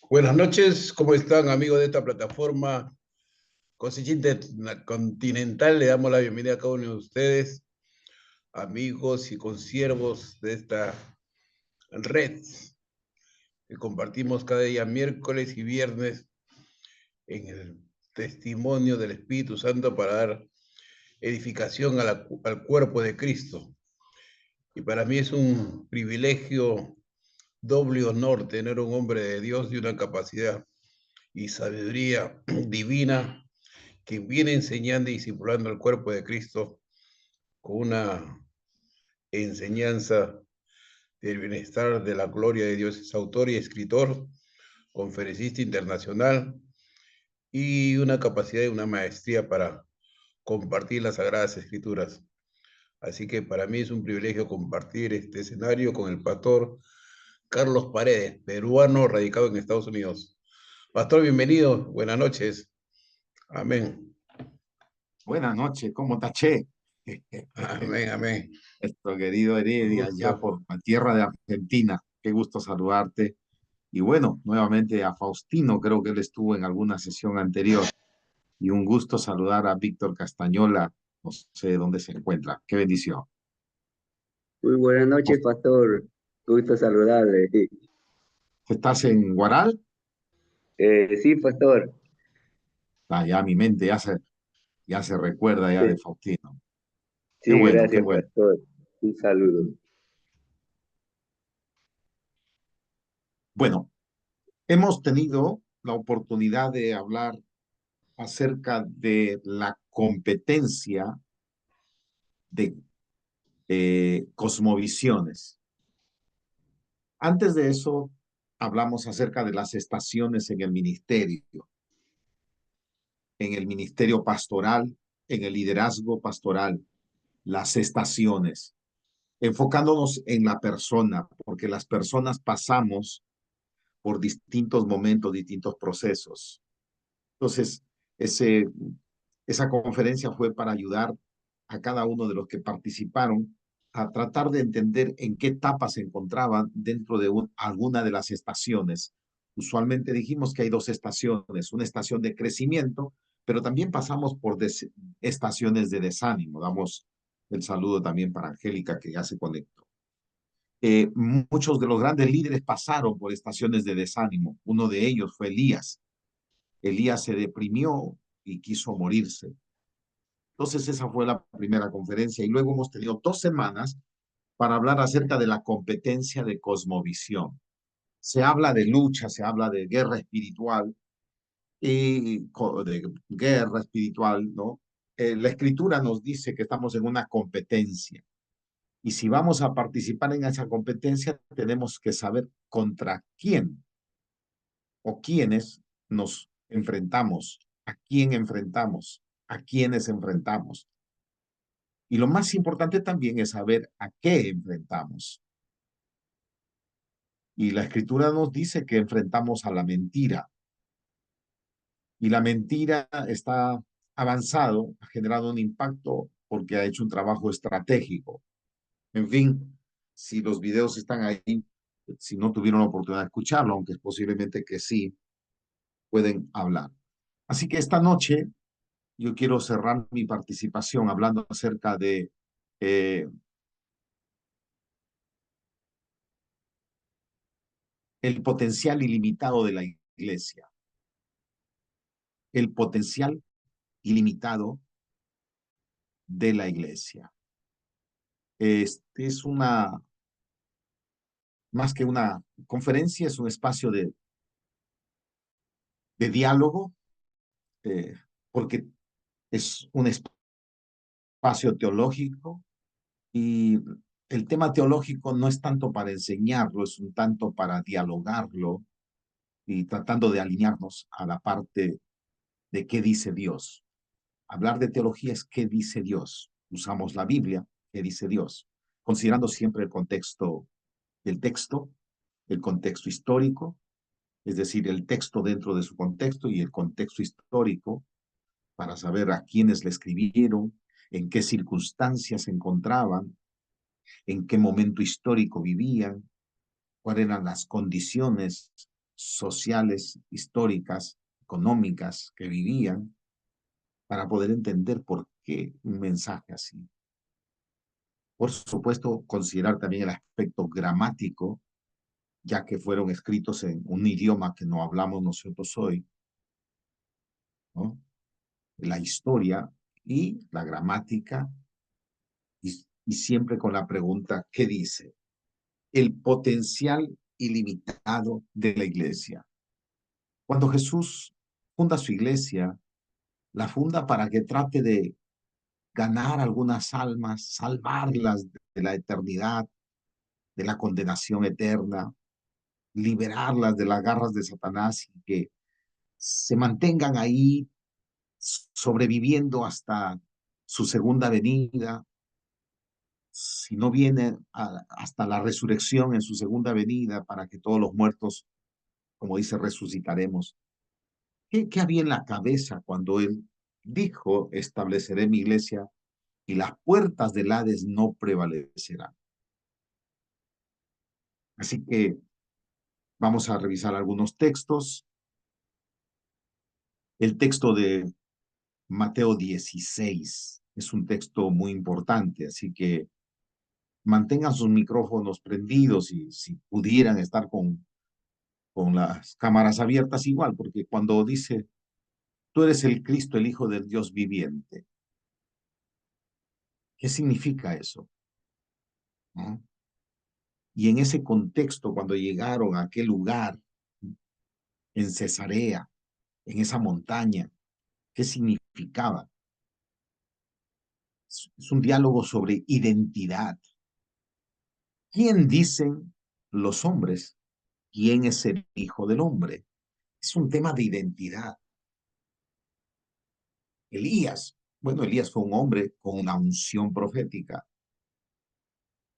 Buenas noches, ¿cómo están amigos de esta plataforma Cosechita Continental? Le damos la bienvenida a cada uno de ustedes, amigos y consiervos de esta red que compartimos cada día miércoles y viernes en el testimonio del Espíritu Santo para dar edificación al cuerpo de Cristo. Y para mí es un privilegio, doble honor tener un hombre de Dios de una capacidad y sabiduría divina que viene enseñando y discipulando al cuerpo de Cristo con una enseñanza del bienestar, de la gloria de Dios. Es autor y escritor, conferencista internacional y una capacidad y una maestría para compartir las Sagradas Escrituras. Así que para mí es un privilegio compartir este escenario con el pastor Carlos Paredes, peruano radicado en Estados Unidos. Pastor, bienvenido, buenas noches. Amén. Buenas noches, ¿cómo taché? Amén, amén. Nuestro querido Un Heredia, gusto. allá por la tierra de Argentina. Qué gusto saludarte. Y bueno, nuevamente a Faustino, creo que él estuvo en alguna sesión anterior. Y un gusto saludar a Víctor Castañola, no sé dónde se encuentra. Qué bendición. Muy buenas noches, pastor. Gusto saludarle. ¿Estás en Guaral? Sí, pastor. Ah, ya mi mente ya se recuerda ya de Sí, Faustino. Qué sí, bueno, qué gracias, bueno. pastor. Un saludo. Bueno, hemos tenido la oportunidad de hablar acerca de la competencia de cosmovisiones. Antes de eso, hablamos acerca de las estaciones en el ministerio pastoral, en el liderazgo pastoral, las estaciones, enfocándonos en la persona, porque las personas pasamos por distintos momentos, distintos procesos. Entonces, ese, esa conferencia fue para ayudar a cada uno de los que participaron a tratar de entender en qué etapa se encontraban dentro de alguna de las estaciones. Usualmente dijimos que hay dos estaciones, una estación de crecimiento, pero también pasamos por estaciones de desánimo. Damos el saludo también para Angélica, que ya se conectó. Muchos de los grandes líderes pasaron por estaciones de desánimo. Uno de ellos fue Elías. Elías se deprimió y quiso morirse. Entonces esa fue la primera conferencia y luego hemos tenido 2 semanas para hablar acerca de la competencia de cosmovisión. Se habla de lucha, se habla de guerra espiritual, de guerra espiritual, ¿no? La escritura nos dice que estamos en una competencia y si vamos a participar en esa competencia tenemos que saber contra quién o quiénes nos enfrentamos, a quién enfrentamos, a quiénes enfrentamos. Y lo más importante también es saber a qué enfrentamos. Y la escritura nos dice que enfrentamos a la mentira. Y la mentira está avanzado, ha generado un impacto porque ha hecho un trabajo estratégico. En fin, si los videos están ahí, si no tuvieron la oportunidad de escucharlo, aunque es posiblemente que sí, pueden hablar. Así que esta noche yo quiero cerrar mi participación hablando acerca de el potencial ilimitado de la iglesia. El potencial ilimitado de la iglesia. Este es más que una conferencia, es un espacio de diálogo, eh, porque es un espacio teológico y el tema teológico no es tanto para enseñarlo, es un tanto para dialogarlo y tratando de alinearnos a la parte de qué dice Dios. Hablar de teología es qué dice Dios. Usamos la Biblia, qué dice Dios, considerando siempre el contexto del texto, el contexto histórico, es decir, el texto dentro de su contexto y el contexto histórico para saber a quiénes le escribieron, en qué circunstancias se encontraban, en qué momento histórico vivían, cuáles eran las condiciones sociales, históricas, económicas que vivían para poder entender por qué un mensaje así. Por supuesto, considerar también el aspecto gramático, ya que fueron escritos en un idioma que no hablamos nosotros hoy, ¿no? La historia y la gramática, y siempre con la pregunta, ¿qué dice? El potencial ilimitado de la iglesia. Cuando Jesús funda su iglesia, la funda para que trate de ganar algunas almas, salvarlas de la eternidad, de la condenación eterna, liberarlas de las garras de Satanás y que se mantengan ahí sobreviviendo hasta su segunda venida, si no viene hasta la resurrección en su segunda venida, para que todos los muertos, como dice, resucitaremos. ¿Qué había en la cabeza cuando él dijo, estableceré mi iglesia y las puertas del Hades no prevalecerán? Así que vamos a revisar algunos textos. El texto de Mateo 16 es un texto muy importante, así que mantengan sus micrófonos prendidos y si pudieran estar con las cámaras abiertas igual, porque cuando dice, tú eres el Cristo, el Hijo del Dios viviente, ¿qué significa eso? ¿No? Y en ese contexto, cuando llegaron a aquel lugar, en Cesarea, en esa montaña, ¿qué significaba? Es un diálogo sobre identidad. ¿Quién dicen los hombres? ¿Quién es el Hijo del Hombre? Es un tema de identidad. Elías, bueno, Elías fue un hombre con una unción profética.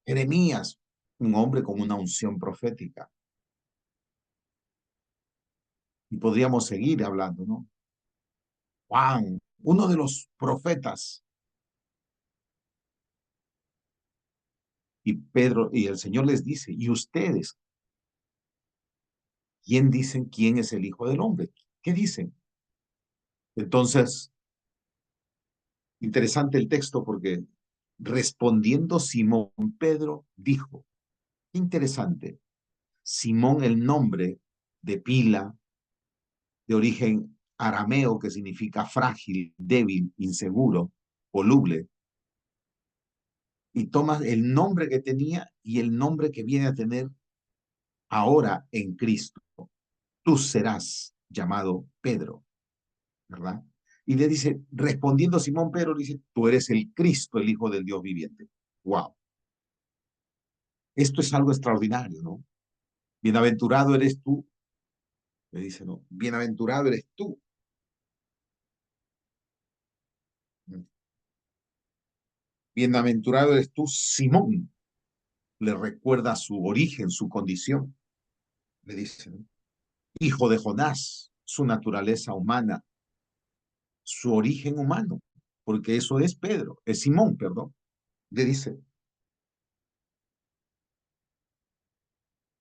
Jeremías, un hombre con una unción profética. Y podríamos seguir hablando, ¿no? Juan, uno de los profetas. Y Pedro, y el Señor les dice, ¿y ustedes quién dicen quién es el Hijo del Hombre? ¿Qué dicen? Entonces, interesante el texto porque respondiendo Simón Pedro dijo, interesante, Simón el nombre de pila, de origen arameo que significa frágil, débil, inseguro, voluble, y toma el nombre que tenía y el nombre que viene a tener ahora en Cristo. Tú serás llamado Pedro, ¿verdad? Y le dice, respondiendo Simón Pedro, le dice, tú eres el Cristo, el Hijo del Dios viviente. ¡Wow! Esto es algo extraordinario, ¿no? Bienaventurado eres tú, le dice, ¿no? Bienaventurado eres tú. Bienaventurado eres tú, Simón. Le recuerda su origen, su condición. Le dice, ¿no? Hijo de Jonás, su naturaleza humana, su origen humano, porque eso es Pedro, es Simón, perdón. Le dice,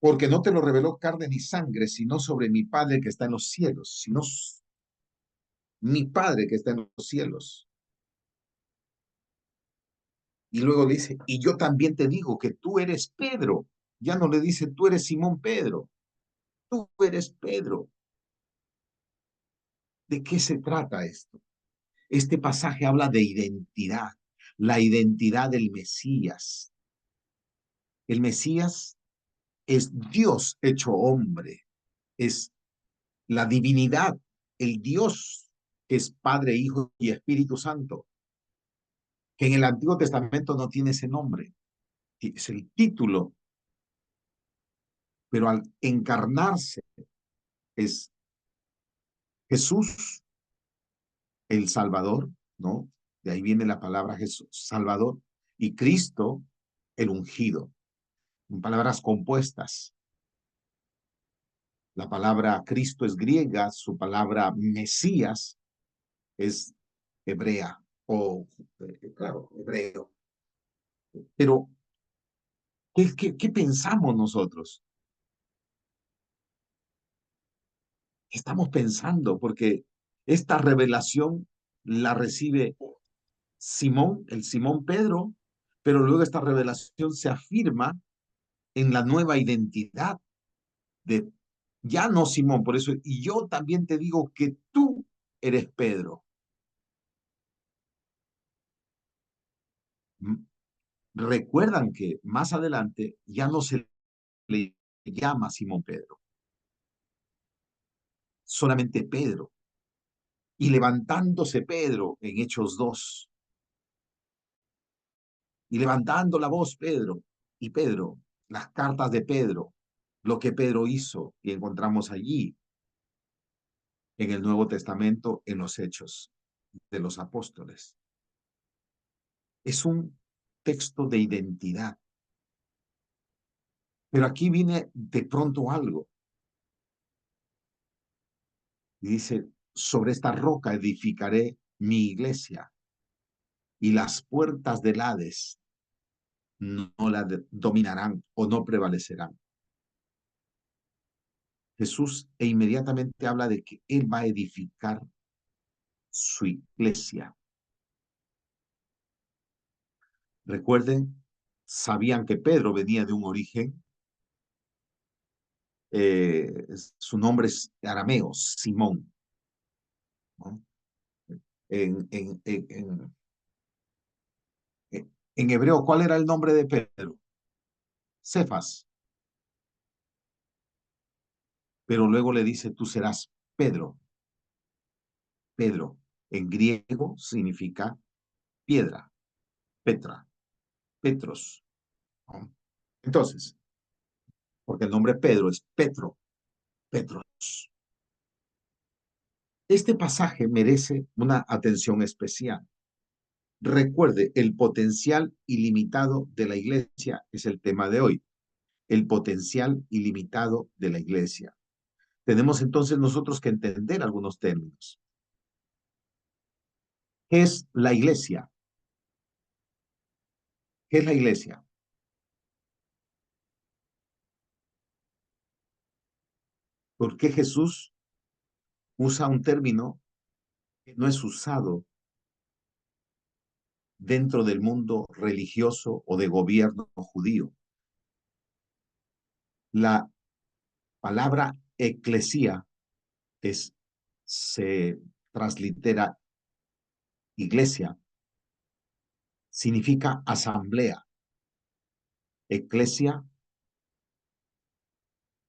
porque no te lo reveló carne ni sangre, sino sobre mi Padre que está en los cielos, sino mi Padre que está en los cielos. Y luego le dice, y yo también te digo que tú eres Pedro. Ya no le dice, tú eres Simón Pedro, tú eres Pedro. ¿De qué se trata esto? Este pasaje habla de identidad, la identidad del Mesías. El Mesías es Dios hecho hombre, es la divinidad, el Dios que es Padre, Hijo y Espíritu Santo, que en el Antiguo Testamento no tiene ese nombre, es el título, pero al encarnarse es Jesús el Salvador, ¿no? De ahí viene la palabra Jesús, Salvador, y Cristo el ungido, en palabras compuestas. La palabra Cristo es griega, su palabra Mesías es hebrea, o, claro, hebreo. Pero, ¿qué pensamos nosotros? estamos pensando? Porque esta revelación la recibe Simón, el Simón Pedro, pero luego esta revelación se afirma en la nueva identidad de ya no Simón, por eso, y yo también te digo que tú eres Pedro. Recuerdan que más adelante ya no se le llama Simón Pedro, solamente Pedro. Y levantándose Pedro en Hechos 2, y levantando la voz Pedro, y Pedro, las cartas de Pedro, lo que Pedro hizo, y encontramos allí en el Nuevo Testamento, en los Hechos de los Apóstoles. Es un texto de identidad. Pero aquí viene de pronto algo. Y dice, sobre esta roca edificaré mi iglesia, y las puertas del Hades no la dominarán o no prevalecerán. Jesús inmediatamente habla de que Él va a edificar su iglesia. Recuerden, sabían que Pedro venía de un origen, su nombre es arameo, Simón, ¿no? En, en, en, en, en hebreo, ¿cuál era el nombre de Pedro? Cefas. Pero luego le dice, tú serás Pedro. Pedro, en griego, significa piedra, Petra, Petros, ¿no? Entonces, porque el nombre Pedro es Petro, Petros. Este pasaje merece una atención especial. Recuerde, el potencial ilimitado de la iglesia es el tema de hoy. El potencial ilimitado de la iglesia. Tenemos entonces nosotros que entender algunos términos. ¿Qué es la iglesia? ¿Qué es la iglesia? ¿Por qué Jesús usa un término que no es usado dentro del mundo religioso o de gobierno judío? La palabra eclesía se translitera iglesia, significa asamblea. Eclesia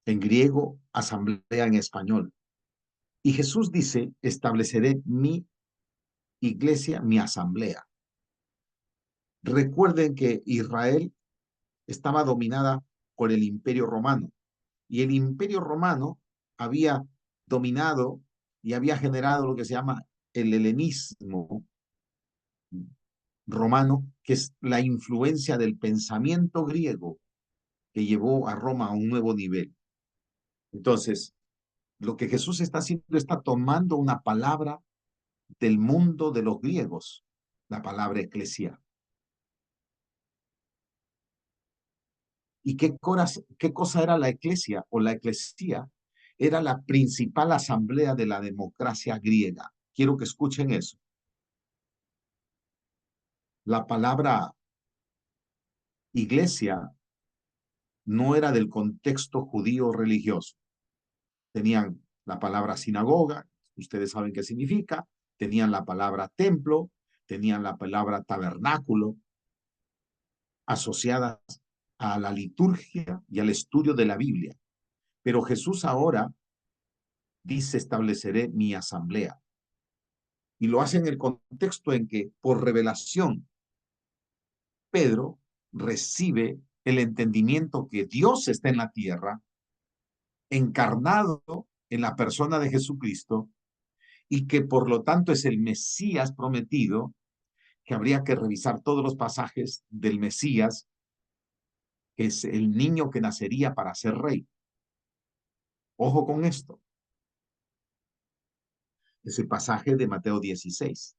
en griego, asamblea en español. Y Jesús dice, estableceré mi iglesia, mi asamblea. Recuerden que Israel estaba dominada por el Imperio Romano, y el Imperio Romano había dominado y había generado lo que se llama el helenismo romano, que es la influencia del pensamiento griego que llevó a Roma a un nuevo nivel. Entonces, lo que Jesús está haciendo, está tomando una palabra del mundo de los griegos, la palabra eclesia. ¿Y qué cosa era la eclesia o la eclesía? Era la principal asamblea de la democracia griega. Quiero que escuchen eso. La palabra iglesia no era del contexto judío religioso. Tenían la palabra sinagoga, ustedes saben qué significa, tenían la palabra templo, tenían la palabra tabernáculo, asociadas a la liturgia y al estudio de la Biblia. Pero Jesús ahora dice, estableceré mi asamblea. Y lo hace en el contexto en que, por revelación, Pedro recibe el entendimiento que Dios está en la tierra, encarnado en la persona de Jesucristo, y que por lo tanto es el Mesías prometido, que habría que revisar todos los pasajes del Mesías, que es el niño que nacería para ser rey. Ojo con esto. Es el pasaje de Mateo 16.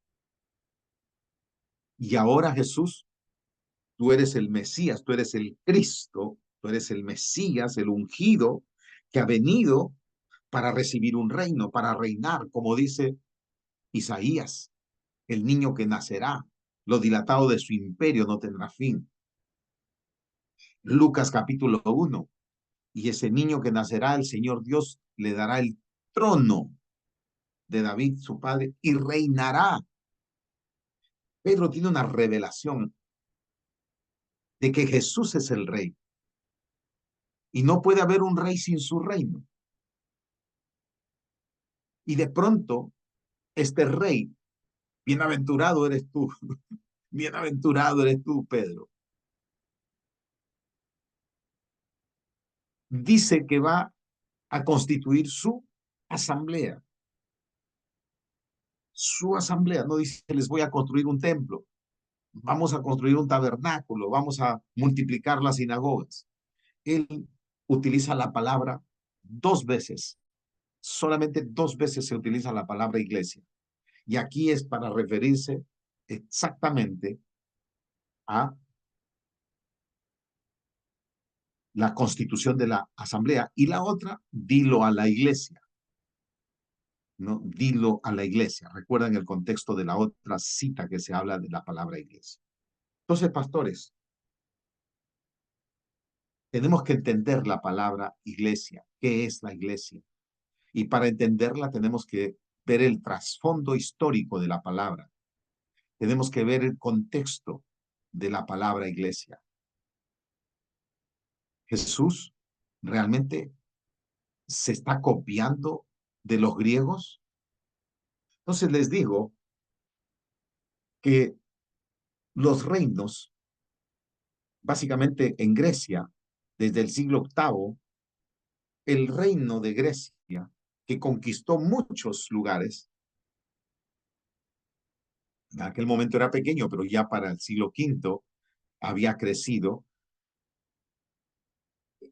Y ahora Jesús, tú eres el Mesías, tú eres el Cristo, tú eres el Mesías, el ungido, que ha venido para recibir un reino, para reinar, como dice Isaías, el niño que nacerá, lo dilatado de su imperio no tendrá fin. Lucas capítulo 1, y ese niño que nacerá, el Señor Dios le dará el trono de David, su padre, y reinará. Pedro tiene una revelación de que Jesús es el rey, y no puede haber un rey sin su reino. Y de pronto, este rey, bienaventurado eres tú, bienaventurado eres tú, Pedro, dice que va a constituir su asamblea. Su asamblea, no dice les voy a construir un templo, vamos a construir un tabernáculo, vamos a multiplicar las sinagogas. Él utiliza la palabra 2 veces, solamente 2 veces se utiliza la palabra iglesia. Y aquí es para referirse exactamente a la constitución de la asamblea. Y la otra, dilo a la iglesia. ¿No? Dilo a la iglesia. Recuerdan el contexto de la otra cita que se habla de la palabra iglesia. Entonces, pastores, tenemos que entender la palabra iglesia. ¿Qué es la iglesia? Y para entenderla tenemos que ver el trasfondo histórico de la palabra. Tenemos que ver el contexto de la palabra iglesia. Jesús realmente se está copiando de los griegos. Entonces les digo que los reinos, básicamente en Grecia, desde el siglo VIII, el reino de Grecia, que conquistó muchos lugares, en aquel momento era pequeño, pero ya para el siglo V había crecido.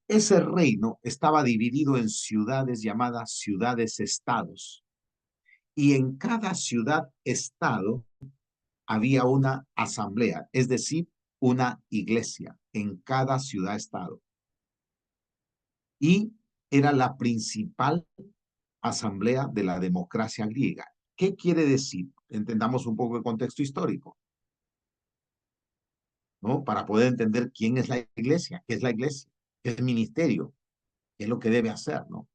Ese reino estaba dividido en ciudades llamadas ciudades-estados. Y en cada ciudad-estado había una asamblea, es decir, una iglesia en cada ciudad-estado. Y era la principal asamblea de la democracia griega. ¿Qué quiere decir? Entendamos un poco el contexto histórico, ¿no? Para poder entender quién es la iglesia, qué es la iglesia, qué es el ministerio, qué es lo que debe hacer, ¿no?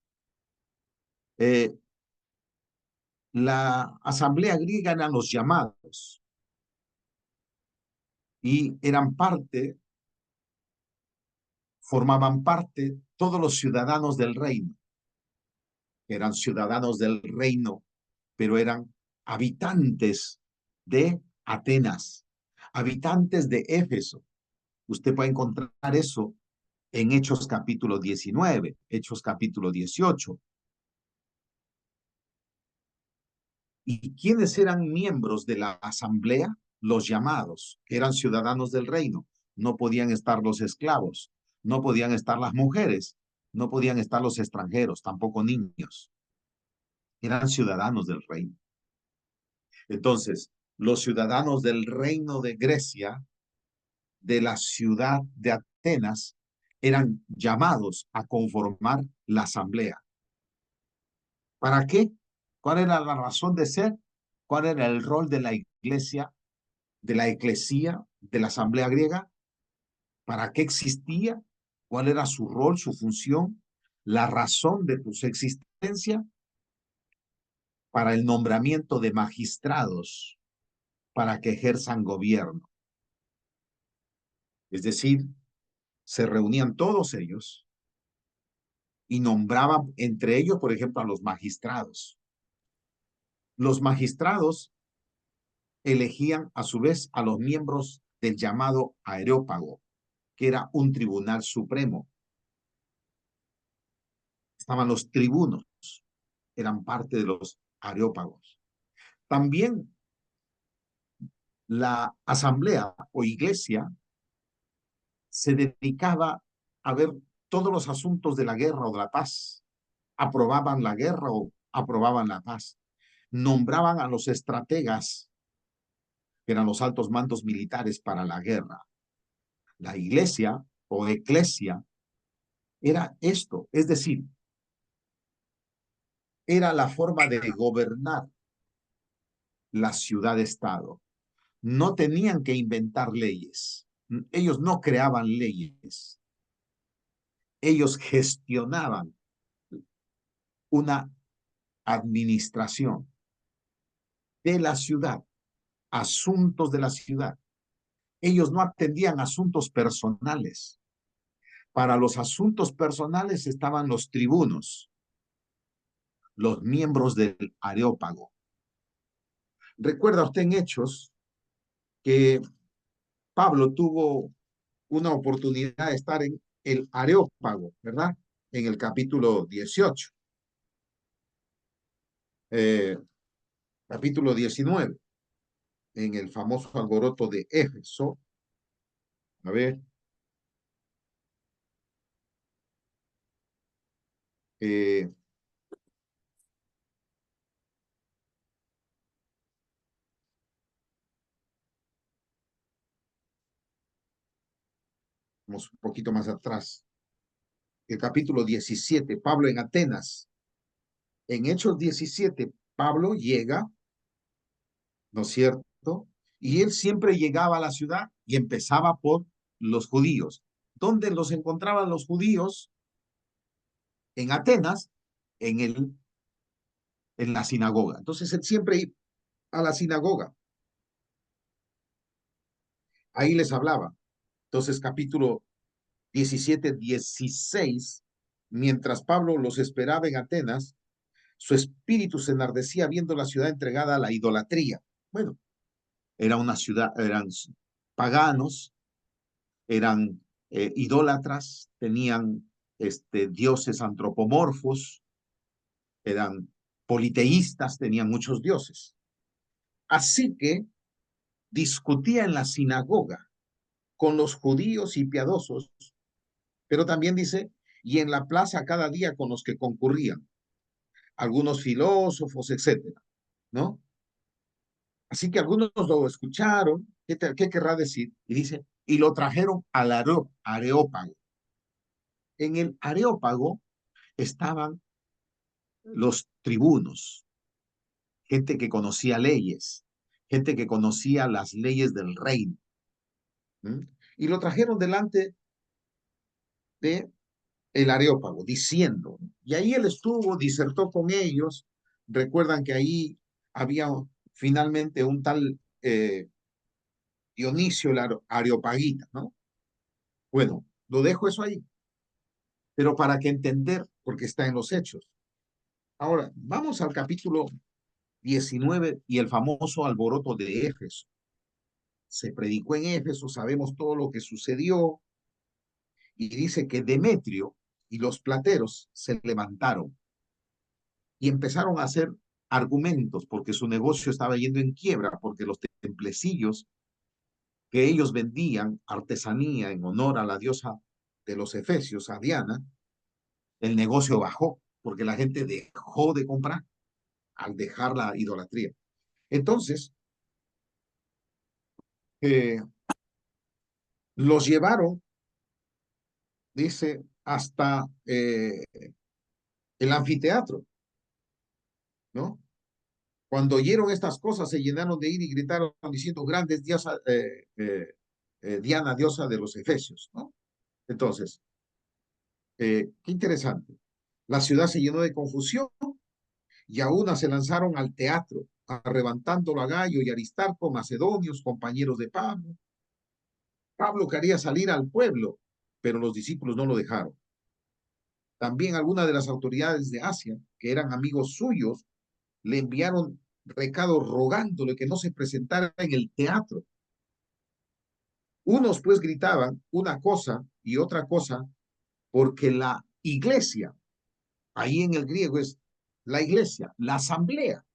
La asamblea griega eran los llamados y formaban parte todos los ciudadanos del reino. Eran ciudadanos del reino, pero eran habitantes de Atenas, habitantes de Éfeso. Usted puede encontrar eso en Hechos capítulo 19, Hechos capítulo 18. ¿Y quiénes eran miembros de la asamblea? Los llamados, que eran ciudadanos del reino. No podían estar los esclavos, no podían estar las mujeres, no podían estar los extranjeros, tampoco niños. Eran ciudadanos del reino. Entonces, los ciudadanos del reino de Grecia, de la ciudad de Atenas, eran llamados a conformar la asamblea. ¿Para qué? ¿Cuál era la razón de ser? ¿Cuál era el rol de la iglesia, de la eclesía, de la asamblea griega? ¿Para qué existía? ¿Cuál era su rol, su función? La razón de su existencia para el nombramiento de magistrados para que ejerzan gobierno. Es decir, se reunían todos ellos y nombraban entre ellos, por ejemplo, a los magistrados. Los magistrados elegían a su vez a los miembros del llamado Areópago, que era un tribunal supremo. Estaban los tribunos, eran parte de los areópagos. También la asamblea o iglesia se dedicaba a ver todos los asuntos de la guerra o de la paz. Aprobaban la guerra o aprobaban la paz. Nombraban a los estrategas, que eran los altos mandos militares para la guerra. La iglesia o eclesia era esto, es decir, era la forma de gobernar la ciudad-estado. No tenían que inventar leyes. Ellos no creaban leyes. Ellos gestionaban una administración de la ciudad, asuntos de la ciudad. Ellos no atendían asuntos personales. Para los asuntos personales estaban los tribunos, los miembros del Areópago. Recuerda usted en Hechos que Pablo tuvo una oportunidad de estar en el Areópago, ¿verdad? En el capítulo 18, capítulo 19, en el famoso alboroto de Éfeso. A ver. Eh, Vamos un poquito más atrás. El capítulo 17, Pablo en Atenas. En Hechos 17, Pablo llega, ¿no es cierto? Y él siempre llegaba a la ciudad y empezaba por los judíos. ¿Dónde los encontraban los judíos? En Atenas, en la sinagoga. Entonces él siempre iba a la sinagoga. Ahí les hablaba. Entonces, capítulo 17, 16, mientras Pablo los esperaba en Atenas, su espíritu se enardecía viendo la ciudad entregada a la idolatría. Bueno, era una ciudad, eran paganos, eran idólatras, tenían dioses antropomorfos, eran politeístas, tenían muchos dioses. Así que discutía en la sinagoga con los judíos y piadosos, pero también dice, y en la plaza cada día con los que concurrían, algunos filósofos, etcétera, ¿no? Así que algunos lo escucharon, ¿qué querrá decir? Y dice, y lo trajeron al Areópago. En el Areópago estaban los tribunos, gente que conocía leyes, gente que conocía las leyes del reino. ¿Mm? Y lo trajeron delante de el Areópago, diciendo, y ahí él estuvo, disertó con ellos. Recuerdan que ahí había finalmente un tal Dionisio el Areopagita, ¿no? Bueno, lo dejo eso ahí, pero para que entender, porque está en los hechos. Ahora, vamos al capítulo 19 y el famoso alboroto de Éfeso. Se predicó en Éfeso, sabemos todo lo que sucedió, y dice que Demetrio y los plateros se levantaron y empezaron a hacer argumentos porque su negocio estaba yendo en quiebra, porque los templecillos que ellos vendían, artesanía en honor a la diosa de los efesios, a Diana, el negocio bajó porque la gente dejó de comprar al dejar la idolatría. Entonces, eh, los llevaron, dice, hasta el anfiteatro, ¿no? Cuando oyeron estas cosas, se llenaron de ira y gritaron diciendo, grandes diosa, Diana, diosa de los efesios, ¿no? Entonces, qué interesante. La ciudad se llenó de confusión y a una se lanzaron al teatro, arrebatándolo a Gallo y Aristarco, macedonios, compañeros de Pablo. Pablo quería salir al pueblo, pero los discípulos no lo dejaron. También algunas de las autoridades de Asia, que eran amigos suyos, le enviaron recados rogándole que no se presentara en el teatro. Unos pues gritaban una cosa y otra cosa porque la iglesia, ahí en el griego es la iglesia, la asamblea,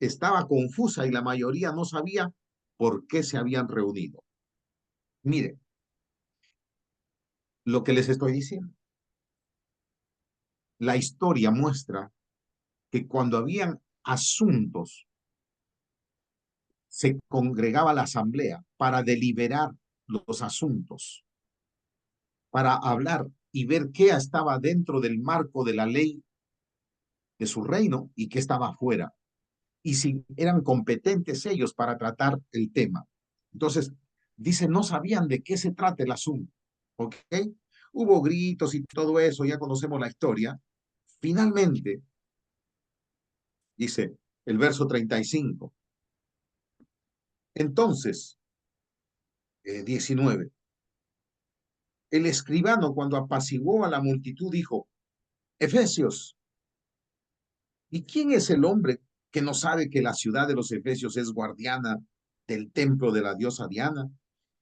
estaba confusa y la mayoría no sabía por qué se habían reunido. Mire, lo que les estoy diciendo. La historia muestra que cuando habían asuntos, se congregaba la asamblea para deliberar los asuntos, para hablar y ver qué estaba dentro del marco de la ley de su reino y qué estaba afuera, y si eran competentes ellos para tratar el tema. Entonces, dice, no sabían de qué se trata el asunto, ¿ok? Hubo gritos y todo eso, ya conocemos la historia. Finalmente, dice el verso 35. Entonces, 19. El escribano, cuando apaciguó a la multitud, dijo, Efesios, ¿y quién es el hombre que no sabe que la ciudad de los Efesios es guardiana del templo de la diosa Diana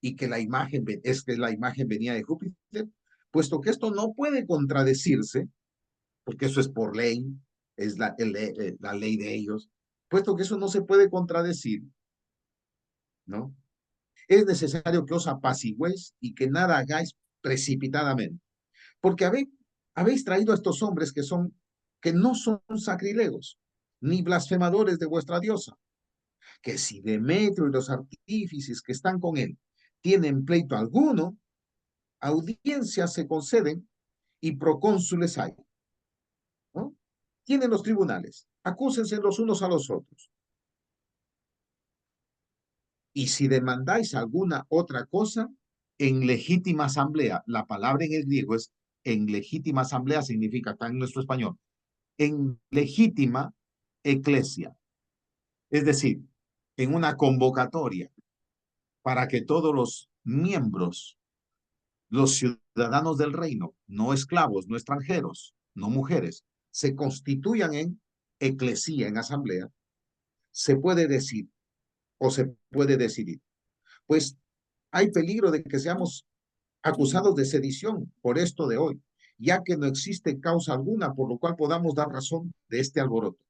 y que la imagen es que la imagen venía de Júpiter? Puesto que esto no puede contradecirse, porque eso es por ley, es la ley de ellos, puesto que eso no se puede contradecir, ¿no? Es necesario que os apacigüéis y que nada hagáis precipitadamente, porque habéis traído a estos hombres que no son sacrilegos, ni blasfemadores de vuestra diosa, que si Demetrio y los artífices que están con él tienen pleito alguno, audiencias se conceden y procónsules hay, ¿no? Tienen los tribunales, acúsense los unos a los otros. Y si demandáis alguna otra cosa, en legítima asamblea, la palabra en el griego es en legítima asamblea, significa acá en nuestro español, en legítima eclesia, es decir, en una convocatoria para que todos los miembros, los ciudadanos del reino, no esclavos, no extranjeros, no mujeres, se constituyan en eclesía, en asamblea, se puede decir o se puede decidir. Pues hay peligro de que seamos acusados de sedición por esto de hoy, ya que no existe causa alguna por lo cual podamos dar razón de este alboroto.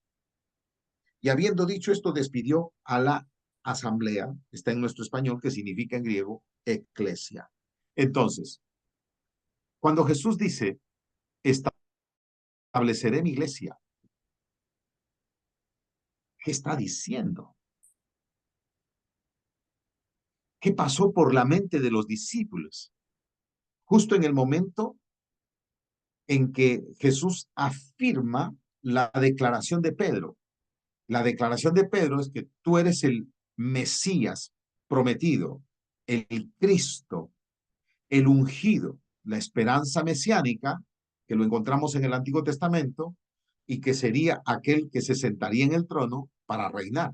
Y habiendo dicho esto, despidió a la asamblea, está en nuestro español, que significa en griego eclesia. Entonces, cuando Jesús dice, estableceré mi iglesia, ¿qué está diciendo? ¿Qué pasó por la mente de los discípulos? Justo en el momento en que Jesús afirma la declaración de Pedro. La declaración de Pedro es que tú eres el Mesías prometido, el Cristo, el ungido, la esperanza mesiánica, que lo encontramos en el Antiguo Testamento, y que sería aquel que se sentaría en el trono para reinar.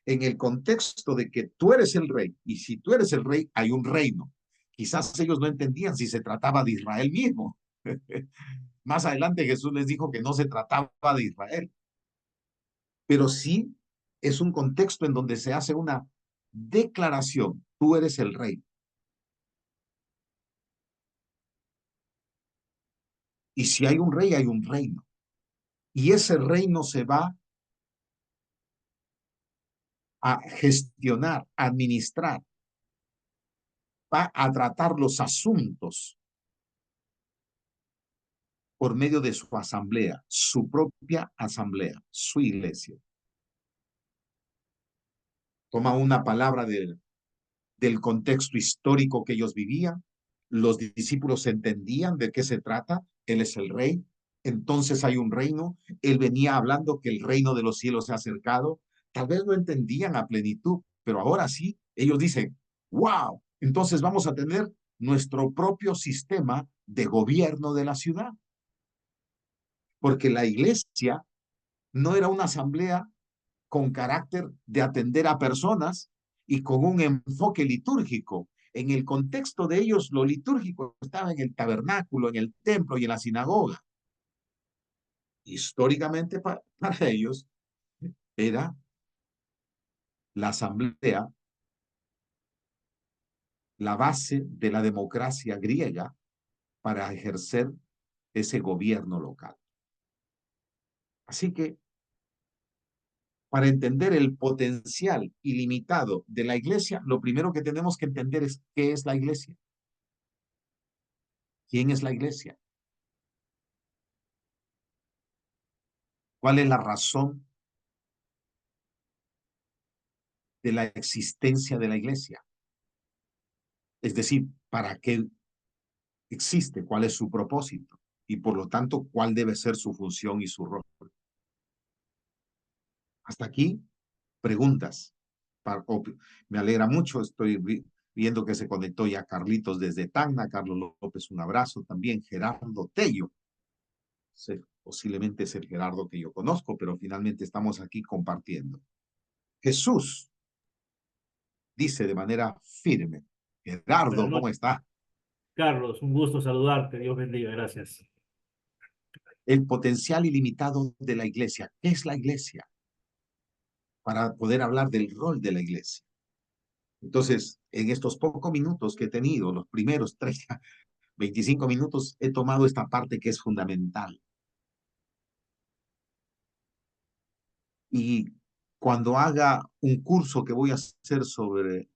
En el contexto de que tú eres el rey, y si tú eres el rey, hay un reino. Quizás ellos no entendían si se trataba de Israel mismo. Más adelante Jesús les dijo que no se trataba de Israel, pero sí es un contexto en donde se hace una declaración, tú eres el rey. Y si hay un rey, hay un reino. Y ese reino se va a gestionar, a administrar, va a tratar los asuntos por medio de su asamblea, su propia asamblea, su iglesia. Toma una palabra del contexto histórico que ellos vivían, los discípulos entendían de qué se trata, Él es el rey, entonces hay un reino, Él venía hablando que el reino de los cielos se ha acercado, tal vez no entendían a plenitud, pero ahora sí, ellos dicen, wow, entonces vamos a tener nuestro propio sistema de gobierno de la ciudad, porque la iglesia no era una asamblea con carácter de atender a personas y con un enfoque litúrgico. En el contexto de ellos, lo litúrgico estaba en el tabernáculo, en el templo y en la sinagoga. Históricamente para ellos era la asamblea la base de la democracia griega para ejercer ese gobierno local. Así que para entender el potencial ilimitado de la iglesia, lo primero que tenemos que entender es qué es la iglesia. ¿Quién es la iglesia? ¿Cuál es la razón de la existencia de la iglesia? Es decir, ¿para qué existe? ¿Cuál es su propósito? Y por lo tanto, ¿cuál debe ser su función y su rol? Hasta aquí, preguntas. Me alegra mucho, estoy viendo que se conectó ya Carlitos desde Tacna, Carlos López, un abrazo también, Gerardo Tello. Posiblemente es el Gerardo que yo conozco, pero finalmente estamos aquí compartiendo. Jesús dice de manera firme, Buenas Gerardo, ¿cómo noches, está? Carlos. Un gusto saludarte. Dios bendiga. Gracias. El potencial ilimitado de la iglesia. ¿Qué es la iglesia? Para poder hablar del rol de la iglesia. Entonces, en estos pocos minutos que he tenido, los primeros 30, 25 minutos, he tomado esta parte que es fundamental. Y cuando haga un curso que voy a hacer sobre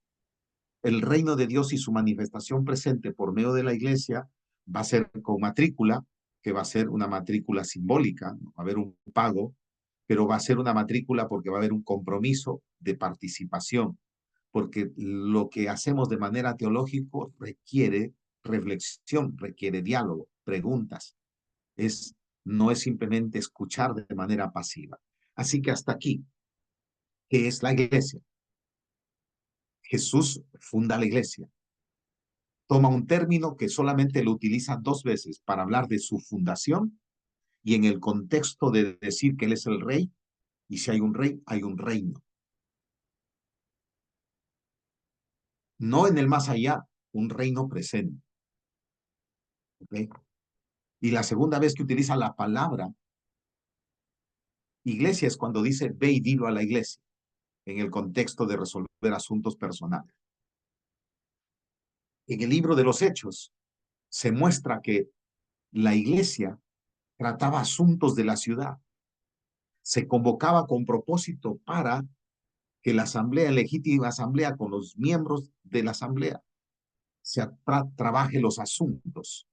el reino de Dios y su manifestación presente por medio de la iglesia, va a ser con matrícula, que va a ser una matrícula simbólica, ¿no? Va a haber un pago, pero va a ser una matrícula porque va a haber un compromiso de participación, porque lo que hacemos de manera teológica requiere reflexión, requiere diálogo, preguntas. No es simplemente escuchar de manera pasiva. Así que hasta aquí, ¿qué es la iglesia? Jesús funda la iglesia. Toma un término que solamente lo utiliza 2 veces para hablar de su fundación y en el contexto de decir que Él es el rey, y si hay un rey, hay un reino. No en el más allá, un reino presente. ¿Okay? Y la segunda vez que utiliza la palabra iglesia es cuando dice ve y dilo a la iglesia, en el contexto de resolver asuntos personales. En el libro de los Hechos se muestra que la iglesia trataba asuntos de la ciudad. Se convocaba con propósito para que la asamblea, legítima asamblea, con los miembros de la asamblea, trabaje los asuntos.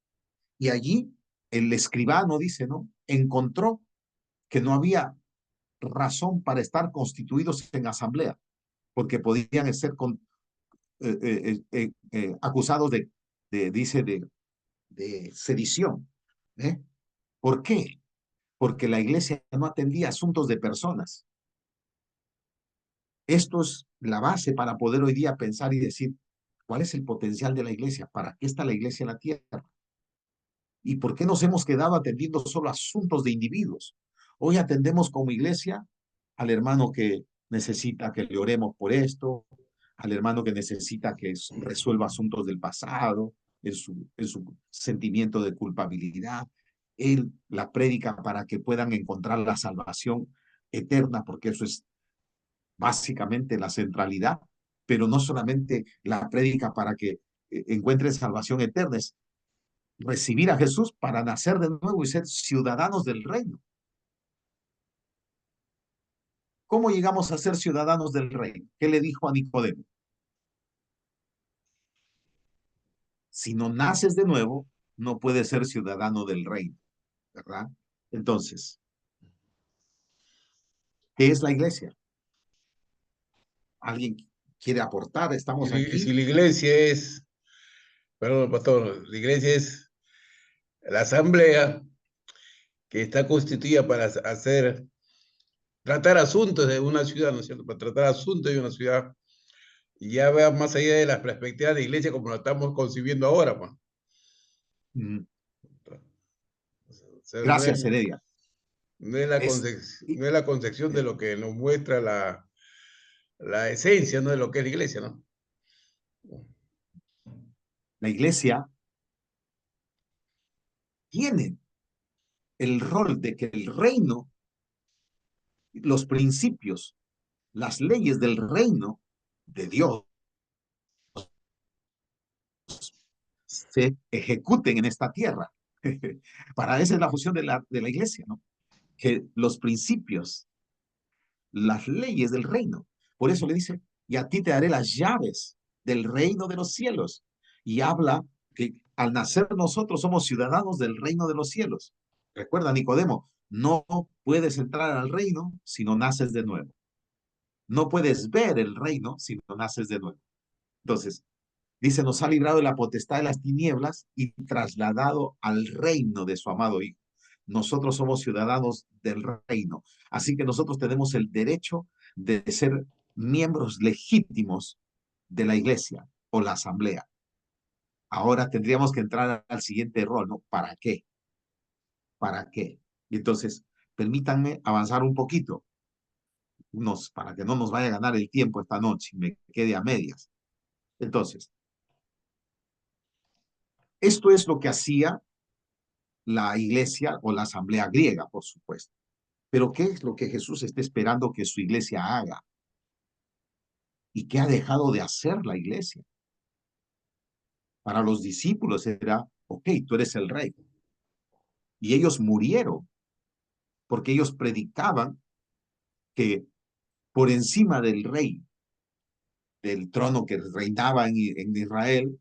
Y allí el escribano dice, ¿no? Encontró que no había razón para estar constituidos en asamblea, porque podían ser acusados dice, de sedición. ¿Eh? ¿Por qué? Porque la iglesia no atendía asuntos de personas. Esto es la base para poder hoy día pensar y decir, ¿cuál es el potencial de la iglesia? ¿Para qué está la iglesia en la tierra? ¿Y por qué nos hemos quedado atendiendo solo asuntos de individuos? Hoy atendemos como iglesia al hermano que necesita que le oremos por esto, al hermano que necesita que resuelva asuntos del pasado, en su sentimiento de culpabilidad. Él la prédica para que puedan encontrar la salvación eterna, porque eso es básicamente la centralidad, pero no solamente la prédica para que encuentren salvación eterna, es recibir a Jesús para nacer de nuevo y ser ciudadanos del reino. ¿Cómo llegamos a ser ciudadanos del reino? ¿Qué le dijo a Nicodemo? Si no naces de nuevo, no puedes ser ciudadano del reino, ¿verdad? Entonces, ¿qué es la iglesia? ¿Alguien quiere aportar? Estamos Si aquí. la iglesia es, perdón, pastor, la iglesia es la asamblea que está constituida para tratar asuntos de una ciudad, ¿no es cierto? Para tratar asuntos de una ciudad y ya va más allá de las perspectivas de iglesia como lo estamos concibiendo ahora, pues. Mm, O sea, Gracias, Heredia. no es la Es, no es la concepción de lo que nos muestra la esencia, ¿no? De lo que es la iglesia, ¿no? la iglesia tiene el rol de que el reino, los principios, las leyes del reino de Dios se ejecuten en esta tierra. Para esa es la función de la iglesia, ¿no? Que los principios, las leyes del reino. Por eso le dice, y a ti te daré las llaves del reino de los cielos. Y habla que al nacer nosotros somos ciudadanos del reino de los cielos. Recuerda, Nicodemo, no puedes entrar al reino si no naces de nuevo. No puedes ver el reino si no naces de nuevo. Entonces, dice, nos ha librado de la potestad de las tinieblas y trasladado al reino de su amado Hijo. Nosotros somos ciudadanos del reino. Así que nosotros tenemos el derecho de ser miembros legítimos de la iglesia o la asamblea. Ahora tendríamos que entrar al siguiente rol, ¿no? ¿Para qué? ¿Para qué? Y entonces, permítanme avanzar un poquito, para que no nos vaya a ganar el tiempo esta noche y me quede a medias. Entonces, esto es lo que hacía la iglesia o la asamblea griega, por supuesto. Pero ¿qué es lo que Jesús está esperando que su iglesia haga? ¿Y qué ha dejado de hacer la iglesia? Para los discípulos era, ok, tú eres el rey. Y ellos murieron porque ellos predicaban que por encima del rey, del trono que reinaba en Israel,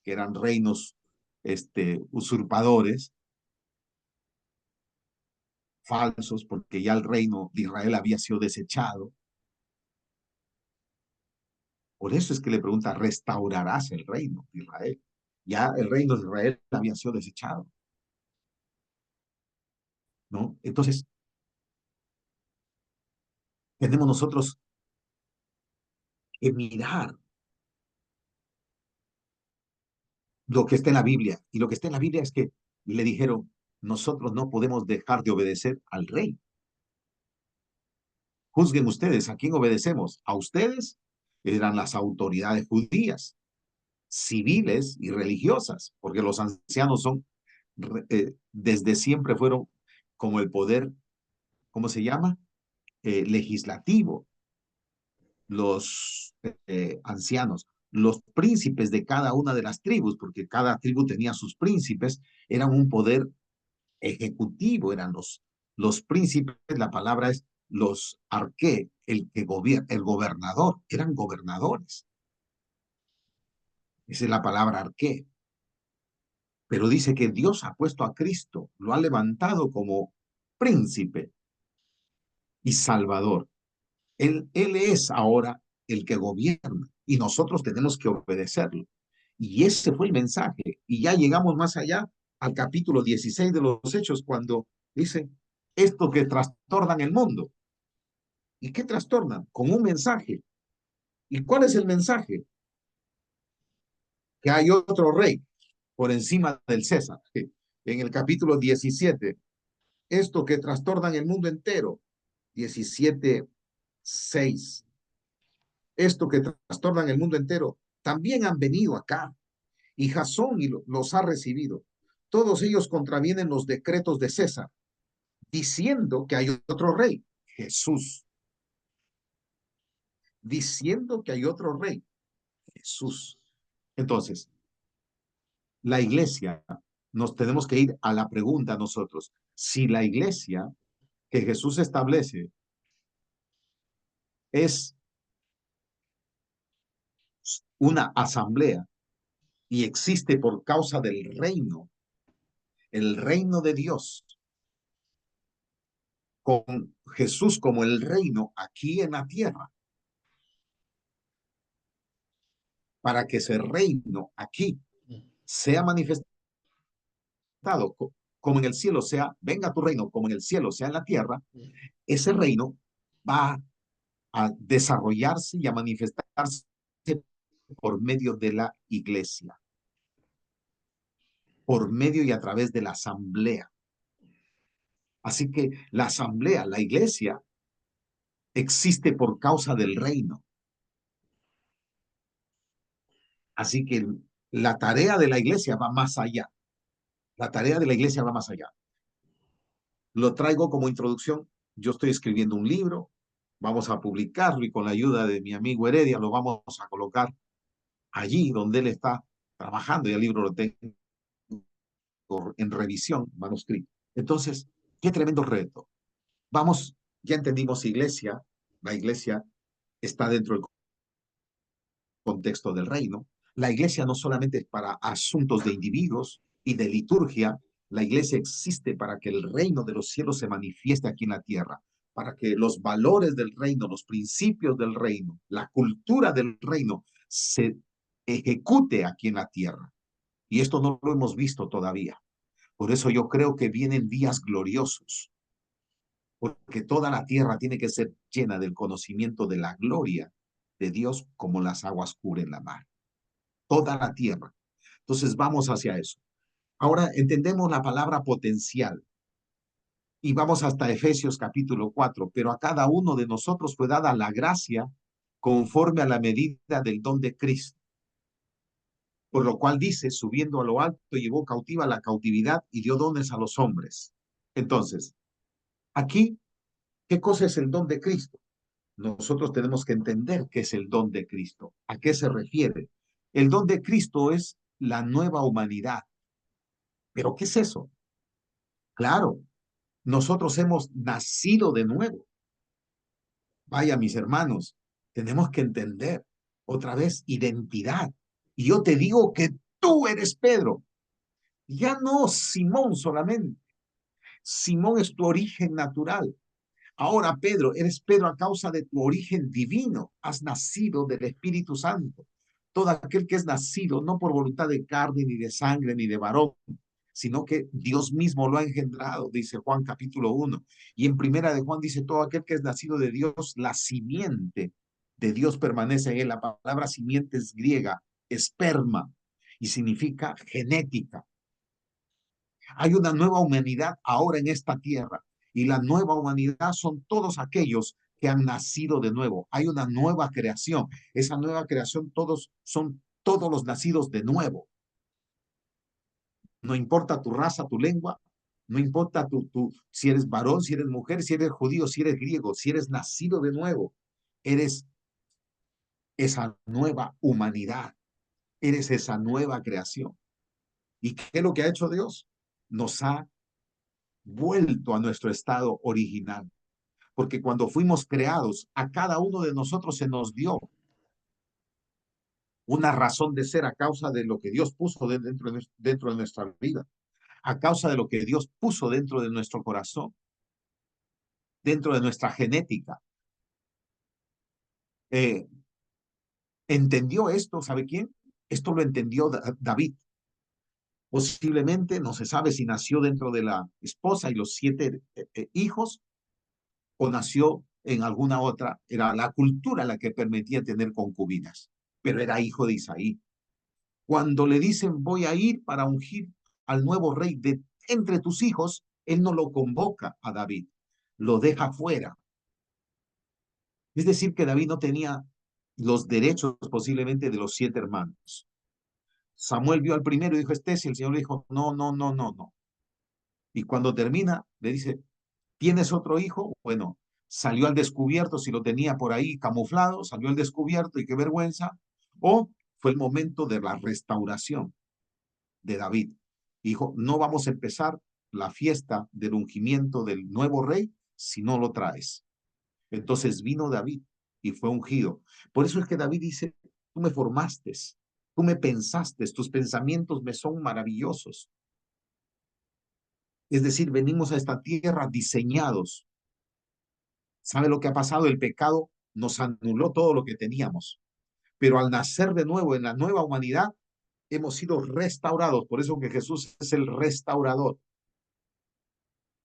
que eran reinos usurpadores, falsos, porque ya el reino de Israel había sido desechado. Por eso es que le pregunta, ¿restaurarás el reino de Israel? Ya el reino de Israel había sido desechado, ¿no? Entonces, tenemos nosotros que mirar lo que está en la Biblia. Y lo que está en la Biblia es que le dijeron, nosotros no podemos dejar de obedecer al rey. Juzguen ustedes, ¿a quién obedecemos? ¿A ustedes? Eran las autoridades judías, civiles y religiosas, porque los ancianos son, desde siempre fueron como el poder, ¿cómo se llama? Legislativo, los ancianos, los príncipes de cada una de las tribus, porque cada tribu tenía sus príncipes, eran un poder ejecutivo, eran los príncipes, la palabra es los arqué, el que gobierna, el gobernador, eran gobernadores. Esa es la palabra arqué. Pero dice que Dios ha puesto a Cristo, lo ha levantado como príncipe y salvador. Él es ahora el que gobierna y nosotros tenemos que obedecerlo. Y ese fue el mensaje. Y ya llegamos más allá al capítulo 16 de los Hechos, cuando dice, esto que trastornan el mundo. ¿Y qué trastornan? Con un mensaje. ¿Y cuál es el mensaje? Que hay otro rey por encima del César. En el capítulo 17, esto que trastornan el mundo entero. 17:6. Esto que trastornan el mundo entero, también han venido acá, y Jasón los ha recibido. Todos ellos contravienen los decretos de César, diciendo que hay otro rey, Jesús. Diciendo que hay otro rey, Jesús. Entonces, la iglesia, nos tenemos que ir a la pregunta nosotros, si la iglesia que Jesús establece es una asamblea y existe por causa del reino, el reino de Dios, con Jesús como el reino aquí en la tierra, para que ese reino aquí sea manifestado como en el cielo, sea, venga tu reino como en el cielo, sea en la tierra, ese reino va a desarrollarse y a manifestarse por medio de la iglesia, por medio y a través de la asamblea. Así que la asamblea, la iglesia, existe por causa del reino. Así que la tarea de la iglesia va más allá. La tarea de la iglesia va más allá. Lo traigo como introducción. Yo estoy escribiendo un libro, vamos a publicarlo y con la ayuda de mi amigo Heredia lo vamos a colocar allí donde él está trabajando y el libro lo tengo en revisión, manuscrito. Entonces, qué tremendo reto. Vamos, ya entendimos iglesia, la iglesia está dentro del contexto del reino. La iglesia no solamente es para asuntos de individuos y de liturgia, la iglesia existe para que el reino de los cielos se manifieste aquí en la tierra, para que los valores del reino, los principios del reino, la cultura del reino se ejecute aquí en la tierra. Y esto no lo hemos visto todavía. Por eso yo creo que vienen días gloriosos, porque toda la tierra tiene que ser llena del conocimiento de la gloria de Dios como las aguas cubren la mar. Toda la tierra. Entonces vamos hacia eso. Ahora entendemos la palabra potencial y vamos hasta Efesios capítulo 4, pero a cada uno de nosotros fue dada la gracia conforme a la medida del don de Cristo. Por lo cual dice, subiendo a lo alto, llevó cautiva la cautividad y dio dones a los hombres. Entonces, aquí, ¿qué cosa es el don de Cristo? Nosotros tenemos que entender qué es el don de Cristo. ¿A qué se refiere? El don de Cristo es la nueva humanidad. ¿Pero qué es eso? Claro, nosotros hemos nacido de nuevo. Vaya, mis hermanos, tenemos que entender otra vez identidad. Y yo te digo que tú eres Pedro. Ya no Simón solamente. Simón es tu origen natural. Ahora, Pedro, eres Pedro a causa de tu origen divino. Has nacido del Espíritu Santo. Todo aquel que es nacido, no por voluntad de carne, ni de sangre, ni de varón, sino que Dios mismo lo ha engendrado, dice Juan capítulo 1. Y en primera de Juan dice, todo aquel que es nacido de Dios, la simiente de Dios permanece en él. La palabra simiente es griega, esperma, y significa genética. Hay una nueva humanidad ahora en esta tierra y la nueva humanidad son todos aquellos que han nacido de nuevo. Hay una nueva creación. Esa nueva creación son todos los nacidos de nuevo. No importa tu raza, tu lengua, no importa si eres varón, si eres mujer, si eres judío, si eres griego, si eres nacido de nuevo, eres esa nueva humanidad, eres esa nueva creación. ¿Y qué es lo que ha hecho Dios? Nos ha vuelto a nuestro estado original. Porque cuando fuimos creados, a cada uno de nosotros se nos dio una razón de ser a causa de lo que Dios puso dentro de nuestra vida, a causa de lo que Dios puso dentro de nuestro corazón, dentro de nuestra genética. ¿Entendió esto? ¿Sabe quién? Esto lo entendió David. Posiblemente no se sabe si nació dentro de la esposa y los 7 hijos o nació en alguna otra. Era la cultura la que permitía tener concubinas, pero era hijo de Isaí. Cuando le dicen voy a ir para ungir al nuevo rey de entre tus hijos, él no lo convoca a David, lo deja fuera. Es decir, que David no tenía los derechos posiblemente de los 7 hermanos. Samuel vio al primero y dijo, este es, y el Señor le dijo, no, no, no, no, no. Y cuando termina, le dice, ¿tienes otro hijo? Bueno, salió al descubierto, si lo tenía por ahí camuflado, salió al descubierto y qué vergüenza. O fue el momento de la restauración de David. Dijo, no vamos a empezar la fiesta del ungimiento del nuevo rey si no lo traes. Entonces vino David y fue ungido. Por eso es que David dice, tú me formaste, tú me pensaste, tus pensamientos me son maravillosos. Es decir, venimos a esta tierra diseñados. ¿Sabe lo que ha pasado? El pecado nos anuló todo lo que teníamos. Pero al nacer de nuevo en la nueva humanidad, hemos sido restaurados. Por eso que Jesús es el restaurador.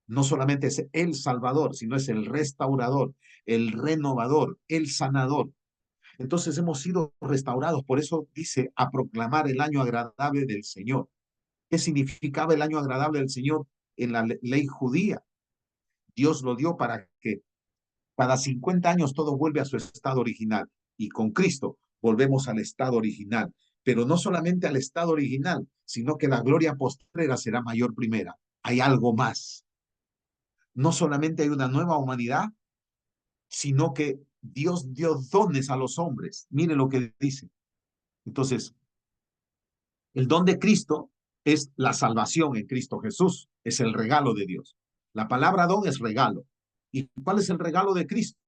No solamente es el Salvador, sino es el restaurador, el renovador, el sanador. Entonces hemos sido restaurados. Por eso dice a proclamar el año agradable del Señor. ¿Qué significaba el año agradable del Señor en la ley judía? Dios lo dio para que cada 50 años todo vuelve a su estado original. Y con Cristo volvemos al estado original. Pero no solamente al estado original, sino que la gloria postrera será mayor primera. Hay algo más. No solamente hay una nueva humanidad, sino que Dios dio dones a los hombres. Mire lo que dice. Entonces, el don de Cristo es la salvación en Cristo Jesús, es el regalo de Dios. La palabra don es regalo. ¿Y cuál es el regalo de Cristo?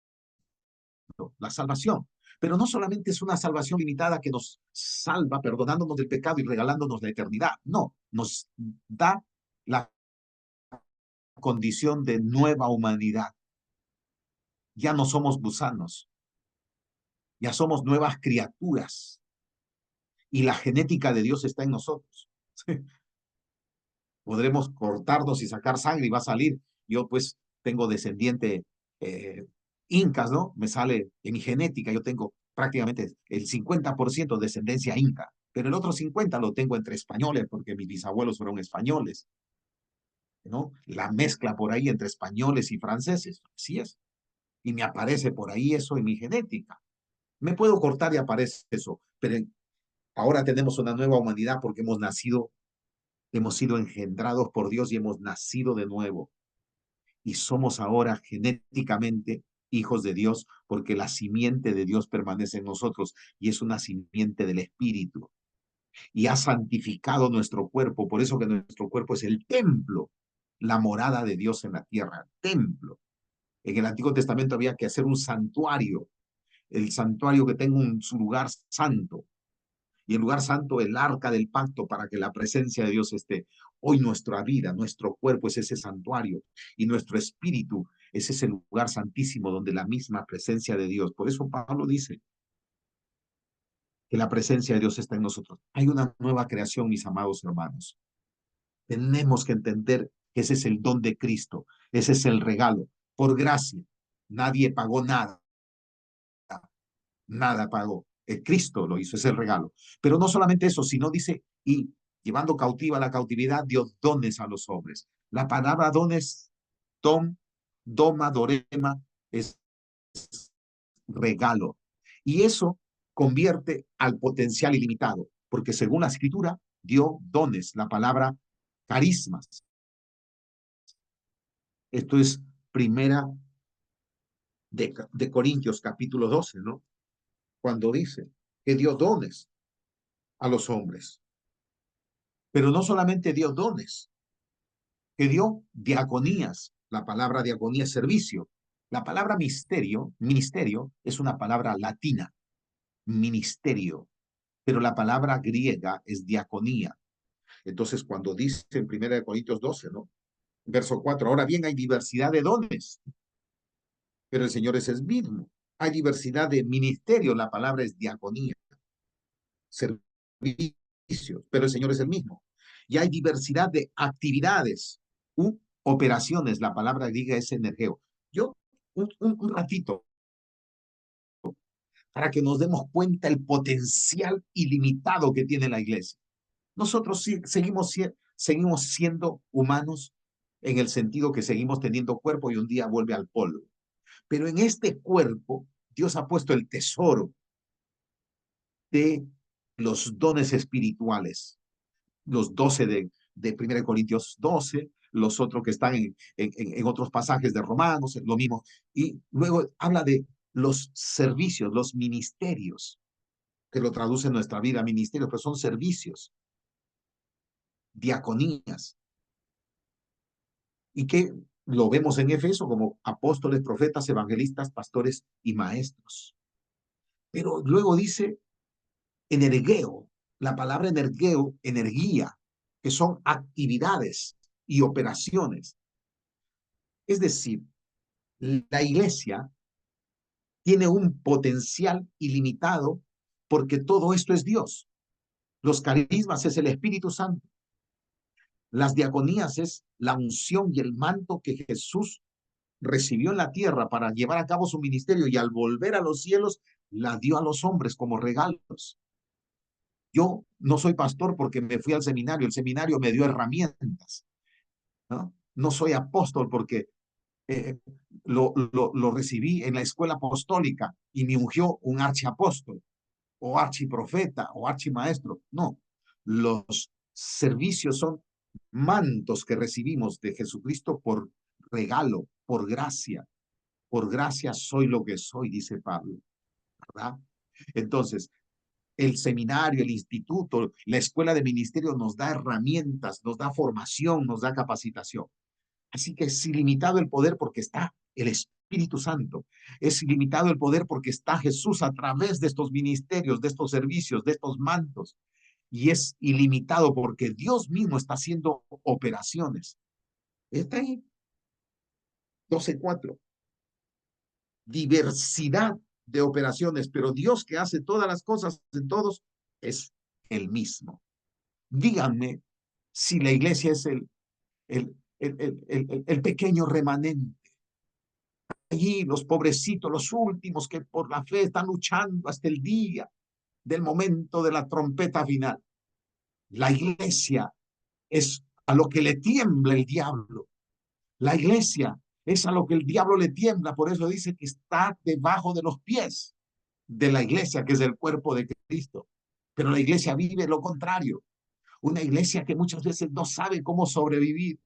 La salvación. Pero no solamente es una salvación limitada que nos salva perdonándonos del pecado y regalándonos la eternidad. No, nos da la condición de nueva humanidad. Ya no somos gusanos, ya somos nuevas criaturas y la genética de Dios está en nosotros. Podremos cortarnos y sacar sangre y va a salir. Yo pues tengo descendiente incas, ¿no? Me sale en mi genética, yo tengo prácticamente el 50% de descendencia inca, pero el otro 50% lo tengo entre españoles porque mis bisabuelos fueron españoles, ¿no? La mezcla por ahí entre españoles y franceses, así es. Y me aparece por ahí eso en mi genética. Me puedo cortar y aparece eso, pero ahora tenemos una nueva humanidad porque hemos nacido, hemos sido engendrados por Dios y hemos nacido de nuevo. Y somos ahora genéticamente hijos de Dios porque la simiente de Dios permanece en nosotros y es una simiente del Espíritu. Y ha santificado nuestro cuerpo, por eso que nuestro cuerpo es el templo, la morada de Dios en la tierra, templo. En el Antiguo Testamento había que hacer un santuario, el santuario que tenga su lugar santo. Y el lugar santo, el arca del pacto, para que la presencia de Dios esté. Hoy nuestra vida, nuestro cuerpo es ese santuario y nuestro espíritu es ese lugar santísimo donde la misma presencia de Dios. Por eso Pablo dice que la presencia de Dios está en nosotros. Hay una nueva creación, mis amados hermanos. Tenemos que entender que ese es el don de Cristo, ese es el regalo, por gracia. Nadie pagó nada, nada pagó. El Cristo lo hizo, es el regalo. Pero no solamente eso, sino dice, y llevando cautiva la cautividad, dio dones a los hombres. La palabra dones, dom, doma, dorema, es regalo. Y eso convierte al potencial ilimitado, porque según la escritura, dio dones, la palabra carismas. Esto es primera de Corintios capítulo 12, ¿no? Cuando dice que dio dones a los hombres. Pero no solamente dio dones, que dio diaconías. La palabra diaconía es servicio. La palabra ministerio, es una palabra latina, ministerio, pero la palabra griega es diaconía. Entonces, cuando dice en 1 Corintios 12, ¿no? Verso 4, ahora bien hay diversidad de dones, pero el Señor es el mismo. Hay diversidad de ministerios, la palabra es diaconía, servicios, pero el Señor es el mismo. Y hay diversidad de actividades u operaciones, la palabra griega es energeo. Yo, un ratito, para que nos demos cuenta el potencial ilimitado que tiene la iglesia. Nosotros seguimos siendo humanos en el sentido que seguimos teniendo cuerpo y un día vuelve al polvo. Pero en este cuerpo, Dios ha puesto el tesoro de los dones espirituales, los 12 de 1 Corintios 12, los otros que están en otros pasajes de Romanos, lo mismo. Y luego habla de los servicios, los ministerios, que lo traduce en nuestra vida, ministerios, pero son servicios, diaconías. Y que lo vemos en Efeso como apóstoles, profetas, evangelistas, pastores y maestros. Pero luego dice energeo, la palabra energeo, energía, que son actividades y operaciones. Es decir, la iglesia tiene un potencial ilimitado porque todo esto es Dios. Los carismas es el Espíritu Santo. Las diaconías es la unción y el manto que Jesús recibió en la tierra para llevar a cabo su ministerio y al volver a los cielos la dio a los hombres como regalos. Yo no soy pastor porque me fui al seminario, el seminario me dio herramientas, ¿no? No soy apóstol porque lo recibí en la escuela apostólica y me ungió un archiapóstol o archiprofeta o archimaestro. No, los servicios son mantos que recibimos de Jesucristo por regalo, por gracia. Por gracia soy lo que soy, dice Pablo, ¿verdad? Entonces, el seminario, el instituto, la escuela de ministerio nos da herramientas, nos da formación, nos da capacitación. Así que es ilimitado el poder porque está el Espíritu Santo. Es ilimitado el poder porque está Jesús a través de estos ministerios, de estos servicios, de estos mantos. Y es ilimitado porque Dios mismo está haciendo operaciones. Está ahí. 12:4. Diversidad de operaciones, pero Dios que hace todas las cosas en todos es el mismo. Díganme Si la iglesia es el pequeño remanente, allí los pobrecitos, los últimos que por la fe están luchando hasta el día del momento de la trompeta final. La iglesia es a lo que le tiembla el diablo. La iglesia es a lo que el diablo le tiembla. Por eso dice que está debajo de los pies de la iglesia, que es el cuerpo de Cristo. Pero la iglesia vive lo contrario. Una iglesia que muchas veces no sabe cómo sobrevivir,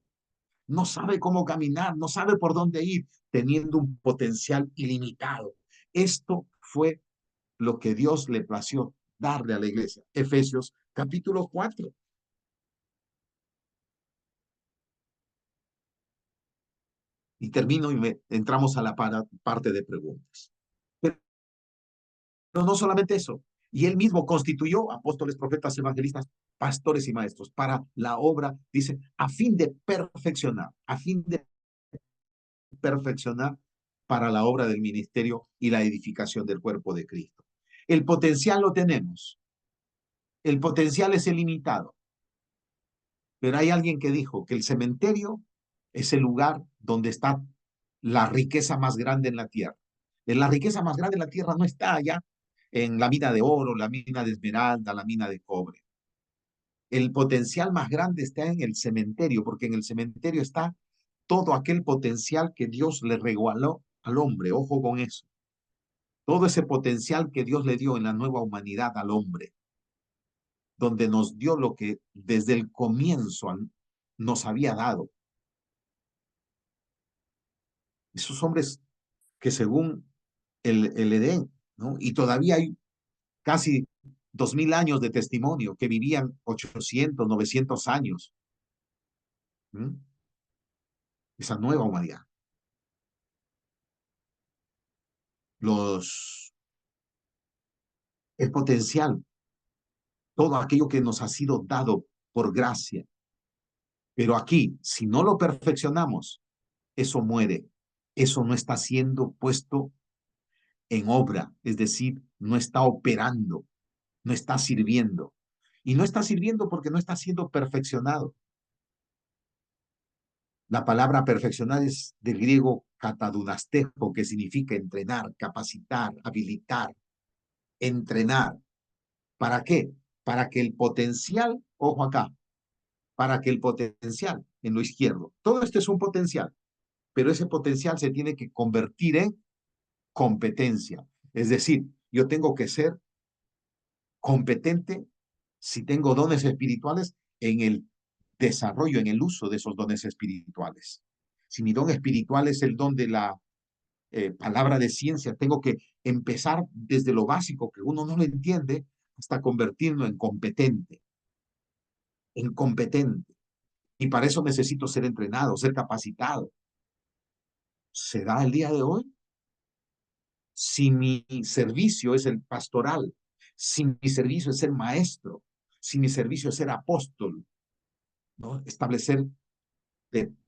no sabe cómo caminar, no sabe por dónde ir, teniendo un potencial ilimitado. Esto fue lo que Dios le plació darle a la iglesia. Efesios capítulo 4. Y termino y entramos a la parte de preguntas. Pero no solamente eso. Y él mismo constituyó apóstoles, profetas, evangelistas, pastores y maestros para la obra, dice, a fin de perfeccionar para la obra del ministerio y la edificación del cuerpo de Cristo. El potencial lo tenemos. El potencial es ilimitado. Pero hay alguien que dijo que el cementerio es el lugar donde está la riqueza más grande en la tierra. La riqueza más grande en la tierra no está allá en la mina de oro, la mina de esmeralda, la mina de cobre. El potencial más grande está en el cementerio, porque en el cementerio está todo aquel potencial que Dios le regaló al hombre. Ojo con eso. Todo ese potencial que Dios le dio en la nueva humanidad al hombre, donde nos dio lo que desde el comienzo nos había dado. Esos hombres que según el Edén, ¿no? Y todavía hay casi 2000 años de testimonio, que vivían 800, 900 años. ¿Mm? Esa nueva humanidad. El potencial, todo aquello que nos ha sido dado por gracia. Pero aquí, si no lo perfeccionamos, eso muere. Eso no está siendo puesto en obra, es decir, no está operando, no está sirviendo. Y no está sirviendo porque no está siendo perfeccionado. La palabra perfeccionar es del griego katadunastejo, que significa entrenar, capacitar, habilitar, entrenar. ¿Para qué? Para que el potencial, ojo acá, para que el potencial en lo izquierdo, todo esto es un potencial, pero ese potencial se tiene que convertir en competencia. Es decir, yo tengo que ser competente si tengo dones espirituales en el desarrollo, en el uso de esos dones espirituales. Si mi don espiritual es el don de la palabra de ciencia, tengo que empezar desde lo básico, que uno no lo entiende, hasta convertirlo en competente. En competente. Y para eso necesito ser entrenado, ser capacitado. ¿Se da el día de hoy? Si mi servicio es el pastoral, si mi servicio es ser maestro, si mi servicio es ser apóstol, ¿no? Establecer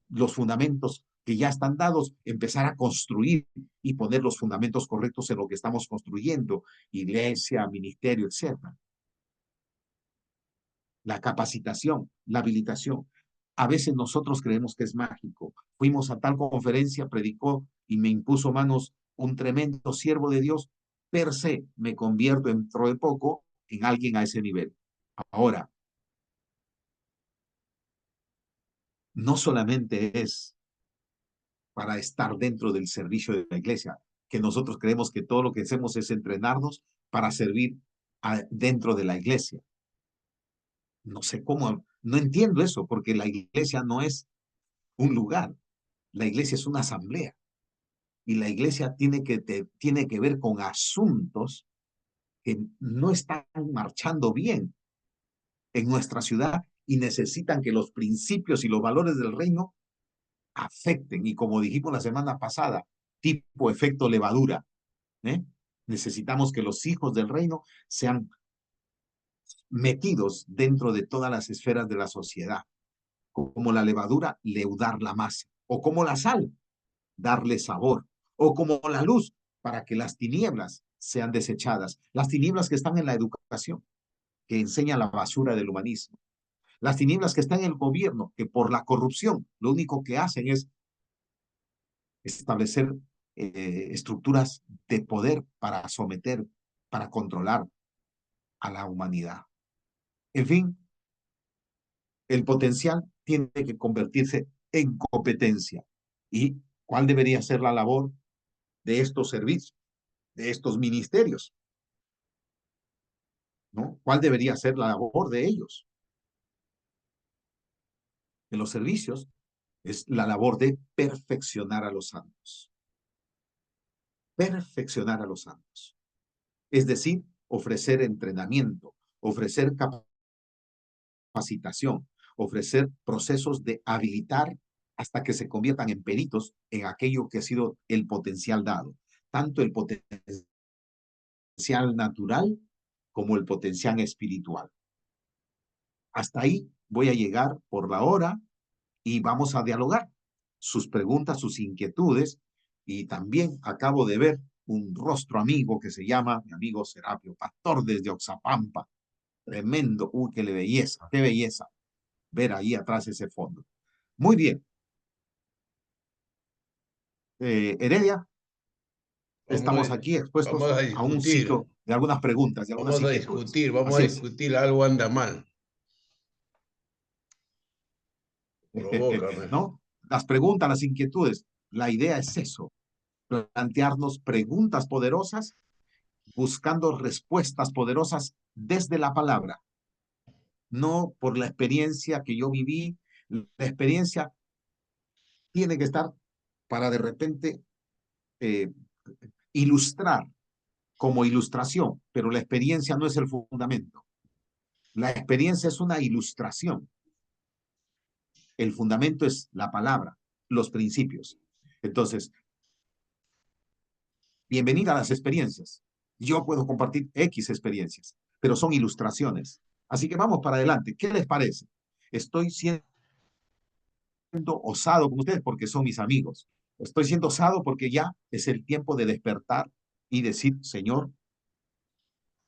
los fundamentos que ya están dados, empezar a construir y poner los fundamentos correctos en lo que estamos construyendo, iglesia, ministerio, etc. La capacitación, la habilitación. A veces nosotros creemos que es mágico. Fuimos a tal conferencia, predicó y me impuso manos un tremendo siervo de Dios. Per se, me convierto dentro de poco en alguien a ese nivel. Ahora, no solamente es para estar dentro del servicio de la iglesia, que nosotros creemos que todo lo que hacemos es entrenarnos para servir dentro de la iglesia. No sé cómo, no entiendo eso, porque la iglesia no es un lugar, la iglesia es una asamblea y la iglesia tiene que ver con asuntos que no están marchando bien en nuestra ciudad y necesitan que los principios y los valores del reino afecten. Y como dijimos la semana pasada, tipo efecto levadura. Necesitamos que los hijos del reino sean metidos dentro de todas las esferas de la sociedad. Como la levadura, leudar la masa. O como la sal, darle sabor. O como la luz, para que las tinieblas sean desechadas. Las tinieblas que están en la educación, que enseña la basura del humanismo. Las tinieblas que están en el gobierno, que por la corrupción lo único que hacen es establecer estructuras de poder para someter, para controlar a la humanidad. En fin, el potencial tiene que convertirse en competencia. ¿Y cuál debería ser la labor de estos servicios, de estos ministerios? ¿No? ¿Cuál debería ser la labor de ellos? De los servicios es la labor de perfeccionar a los santos. Perfeccionar a los santos. Es decir, ofrecer entrenamiento, ofrecer capacitación, ofrecer procesos de habilitar hasta que se conviertan en peritos en aquello que ha sido el potencial dado, tanto el potencial natural como el potencial espiritual. Hasta ahí voy a llegar por la hora y vamos a dialogar sus preguntas, sus inquietudes, y también acabo de ver un rostro amigo que se llama mi amigo Serapio, pastor desde Oxapampa. Tremendo, qué belleza ver ahí atrás ese fondo. Muy bien. Heredia, estamos aquí expuestos vamos a a un discutir, ciclo de algunas preguntas, de algunas inquietudes. vamos a Así es. discutir, algo anda mal. Provócame. ¿No? Las preguntas, las inquietudes, la idea es eso, plantearnos preguntas poderosas, buscando respuestas poderosas desde la palabra, no por la experiencia que yo viví. La experiencia tiene que estar para de repente eh, ilustrar como ilustración, pero la experiencia no es el fundamento. La experiencia es una ilustración. El fundamento es la palabra, los principios. Entonces, bienvenida a las experiencias. Yo puedo compartir X experiencias, pero son ilustraciones. Así que vamos para adelante. ¿Qué les parece? Estoy siendo osado con ustedes porque son mis amigos. Estoy siendo osado porque ya es el tiempo de despertar y decir, Señor,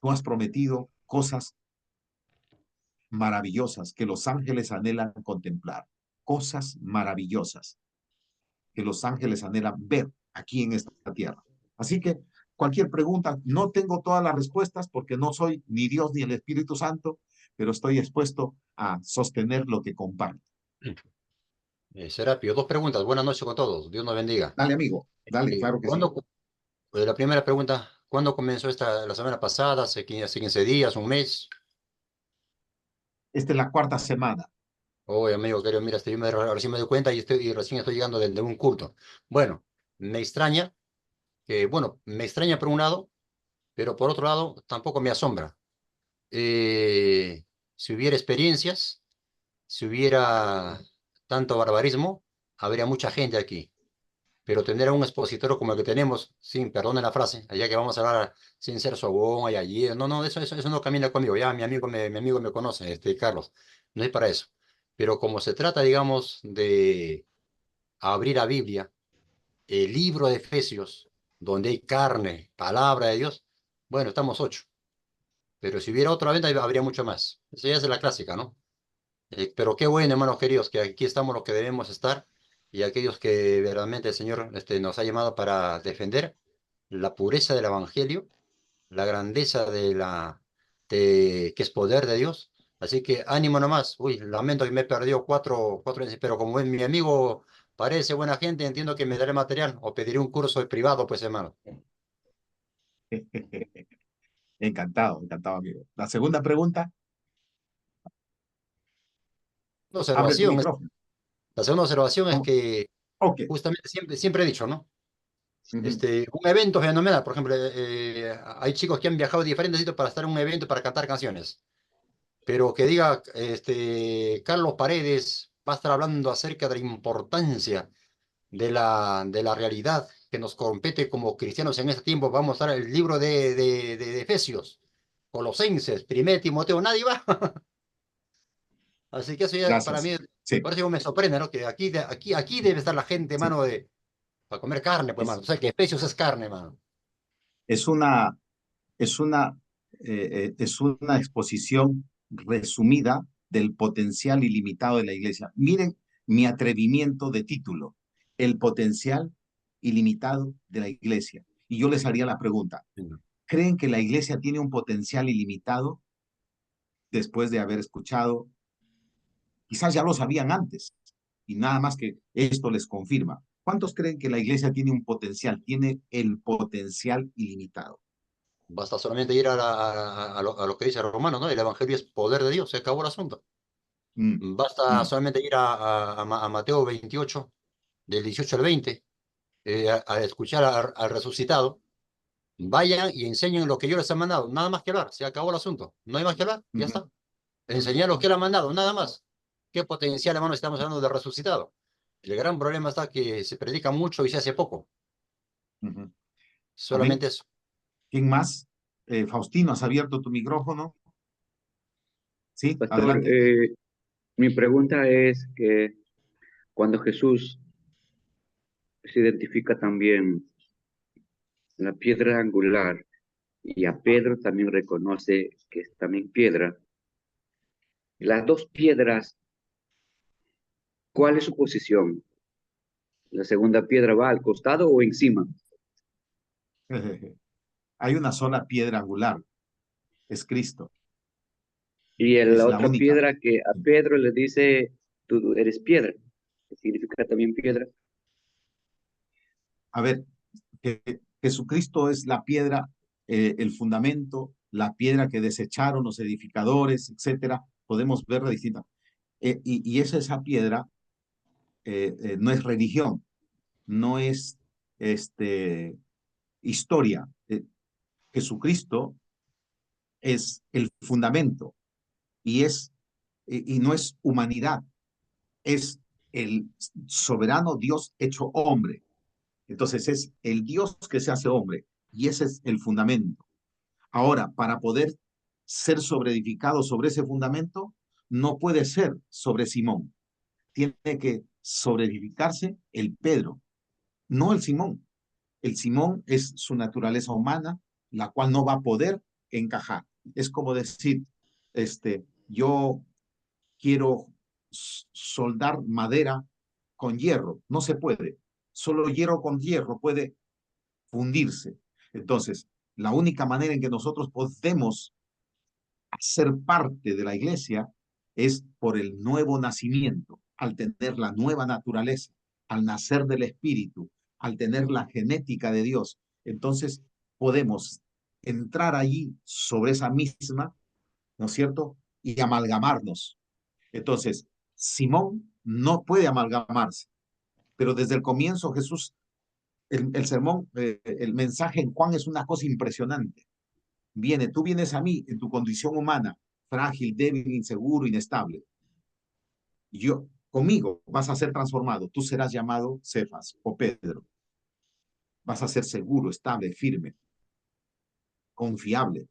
tú has prometido cosas maravillosas que los ángeles anhelan contemplar. Cosas maravillosas que los ángeles anhelan ver aquí en esta tierra. Así que cualquier pregunta, no tengo todas las respuestas porque no soy ni Dios ni el Espíritu Santo, pero estoy expuesto a sostener lo que comparto. Serapio, dos preguntas. Buenas noches con todos. Dios nos bendiga. Dale, amigo, dale, claro que sí. La primera pregunta, ¿cuándo comenzó la semana pasada? Hace 15 días, un mes? Esta es la cuarta semana. Oye, amigo querido, mira, yo recién me doy cuenta y recién estoy llegando de un culto. Bueno, me extraña, me extraña por un lado, pero por otro lado tampoco me asombra. Si hubiera experiencias, si hubiera tanto barbarismo, habría mucha gente aquí. Pero tener a un expositor como el que tenemos, sin, perdone la frase, allá que vamos a hablar sin ser sobón, allí, no, eso no camina conmigo, ya mi amigo me conoce, Carlos, no es para eso. Pero como se trata, digamos, de abrir la Biblia, el libro de Efesios, donde hay carne, palabra de Dios, bueno, estamos 8. Pero si hubiera otra venta, habría mucho más. Esa ya es la clásica, ¿no? Pero qué bueno, hermanos queridos, que aquí estamos los que debemos estar y aquellos que verdaderamente el Señor nos ha llamado para defender la pureza del Evangelio, la grandeza que es poder de Dios. Así que ánimo nomás. Uy, lamento que me he perdido cuatro veces, pero como es mi amigo, parece buena gente, entiendo que me daré material o pediré un curso privado, pues hermano. Encantado, encantado, amigo. La segunda pregunta, Una abre tu observación, micrófono. la segunda observación es Oh, que ok. justamente siempre he dicho, ¿no? Uh-huh. Un evento fenomenal, por ejemplo, hay chicos que han viajado a diferentes sitios para estar en un evento para cantar canciones, pero que diga, Carlos Paredes va a estar hablando acerca de la importancia de la realidad que nos compete como cristianos en este tiempo. Vamos a dar el libro de Efesios, Colosenses, 1 Timoteo, nadie va. Así que eso ya para Gracias. mí, Sí, por eso me sorprende, ¿no? Que aquí debe estar la gente, sí. mano, para comer carne, pues, mano. O sea, que Efesios es carne, mano. Es una, es una, es una exposición resumida del potencial ilimitado de la iglesia. Miren mi atrevimiento de título, el potencial ilimitado de la iglesia. Y yo les haría la pregunta, ¿creen que la iglesia tiene un potencial ilimitado después de haber escuchado? Quizás ya lo sabían antes y nada más que esto les confirma. ¿Cuántos creen que la iglesia tiene un potencial, tiene el potencial ilimitado? Basta solamente ir a lo que dice Romano, ¿no? El evangelio es poder de Dios, se acabó el asunto. Basta No. solamente ir a Mateo 28, del 18 al 20, a escuchar al resucitado. Vayan y enseñen lo que yo les he mandado. Nada más que hablar, se acabó el asunto. No hay más que hablar, ya está. Enseñar lo que él ha mandado, nada más. ¿Qué potencial, hermano, estamos hablando de resucitado? El gran problema está que se predica mucho y se hace poco. Amén. Solamente eso. ¿Quién más? Faustino, ¿has abierto tu micrófono? Sí, Pastor, adelante. mi pregunta es que cuando Jesús se identifica también la piedra angular y a Pedro también reconoce que es también piedra, las dos piedras, ¿cuál es su posición? ¿La segunda piedra va al costado o encima? Hay una sola piedra angular, es Cristo, Y la es la otra única. piedra que a Pedro le dice, tú eres piedra, que significa también piedra. A ver, Jesucristo es la piedra, el fundamento, la piedra que desecharon los edificadores, etcétera. Podemos verla distinta. Y esa piedra no es religión, no es historia. Jesucristo es el fundamento y no es humanidad, es el soberano Dios hecho hombre. Entonces es el Dios que se hace hombre y ese es el fundamento. Ahora, para poder ser sobreedificado sobre ese fundamento, no puede ser sobre Simón. Tiene que sobreedificarse el Pedro, no el Simón. El Simón es su naturaleza humana, la cual no va a poder encajar. Es como decir, yo quiero soldar madera con hierro. No se puede. Solo hierro con hierro puede fundirse. Entonces, la única manera en que nosotros podemos ser parte de la iglesia es por el nuevo nacimiento, al tener la nueva naturaleza, al nacer del Espíritu, al tener la genética de Dios. Entonces, podemos entrar allí sobre esa misma, ¿no es cierto? Y amalgamarnos. Entonces, Simón no puede amalgamarse, pero desde el comienzo Jesús, el sermón, el mensaje en Juan es una cosa impresionante. Tú vienes a mí en tu condición humana, frágil, débil, inseguro, inestable. Conmigo vas a ser transformado. Tú serás llamado Cefas o Pedro. Vas a ser seguro, estable, firme, confiable.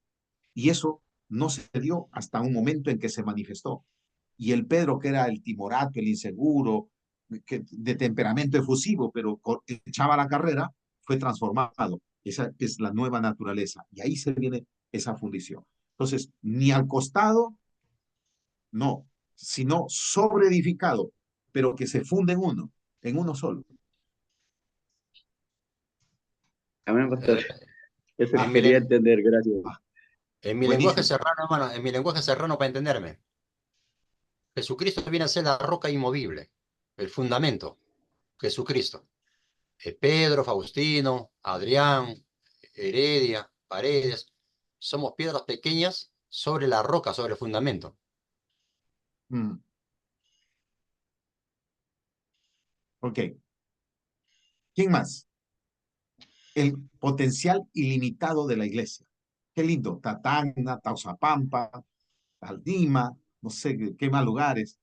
Y eso no se dio hasta un momento en que se manifestó. Y el Pedro, que era el timorato, el inseguro, de temperamento efusivo, pero echaba la carrera, fue transformado. Esa es la nueva naturaleza. Y ahí se viene esa fundición. Entonces, ni al costado, no, sino sobreedificado, pero que se funde en uno solo. Amén, pastor. Eh, Eso en mi, quería len- entender, gracias. en mi lenguaje Buenísimo. serrano, hermano, en mi lenguaje serrano para entenderme. Jesucristo viene a ser la roca inmovible, el fundamento. Jesucristo. Pedro, Faustino, Adrián, Heredia, Paredes, somos piedras pequeñas sobre la roca, sobre el fundamento. Mm, ok. ¿Quién más? El potencial ilimitado de la iglesia. Qué lindo. Tatana, Tauzapampa, Taldima, no sé qué más lugares,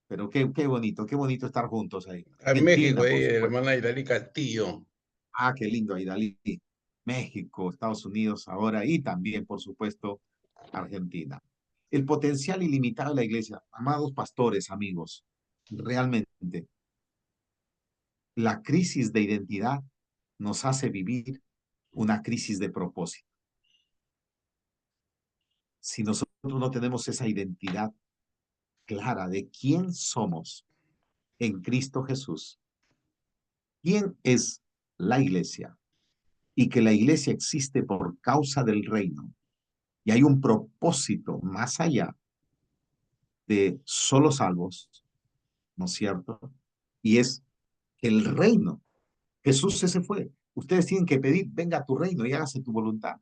pero qué bonito estar juntos ahí. En México, Argentina, ahí, por supuesto. hermana Ilalí Castillo. Ah, qué lindo, Aidalí. México, Estados Unidos ahora y también, por supuesto, Argentina. El potencial ilimitado de la iglesia. Amados pastores, amigos, realmente la crisis de identidad nos hace vivir una crisis de propósito. Si nosotros no tenemos esa identidad clara de quién somos en Cristo Jesús, quién es la iglesia y que la iglesia existe por causa del reino. Y hay un propósito más allá de solo salvos, ¿no es cierto? Y es que el reino, Jesús ese fue. Ustedes tienen que pedir, venga a tu reino y hágase tu voluntad.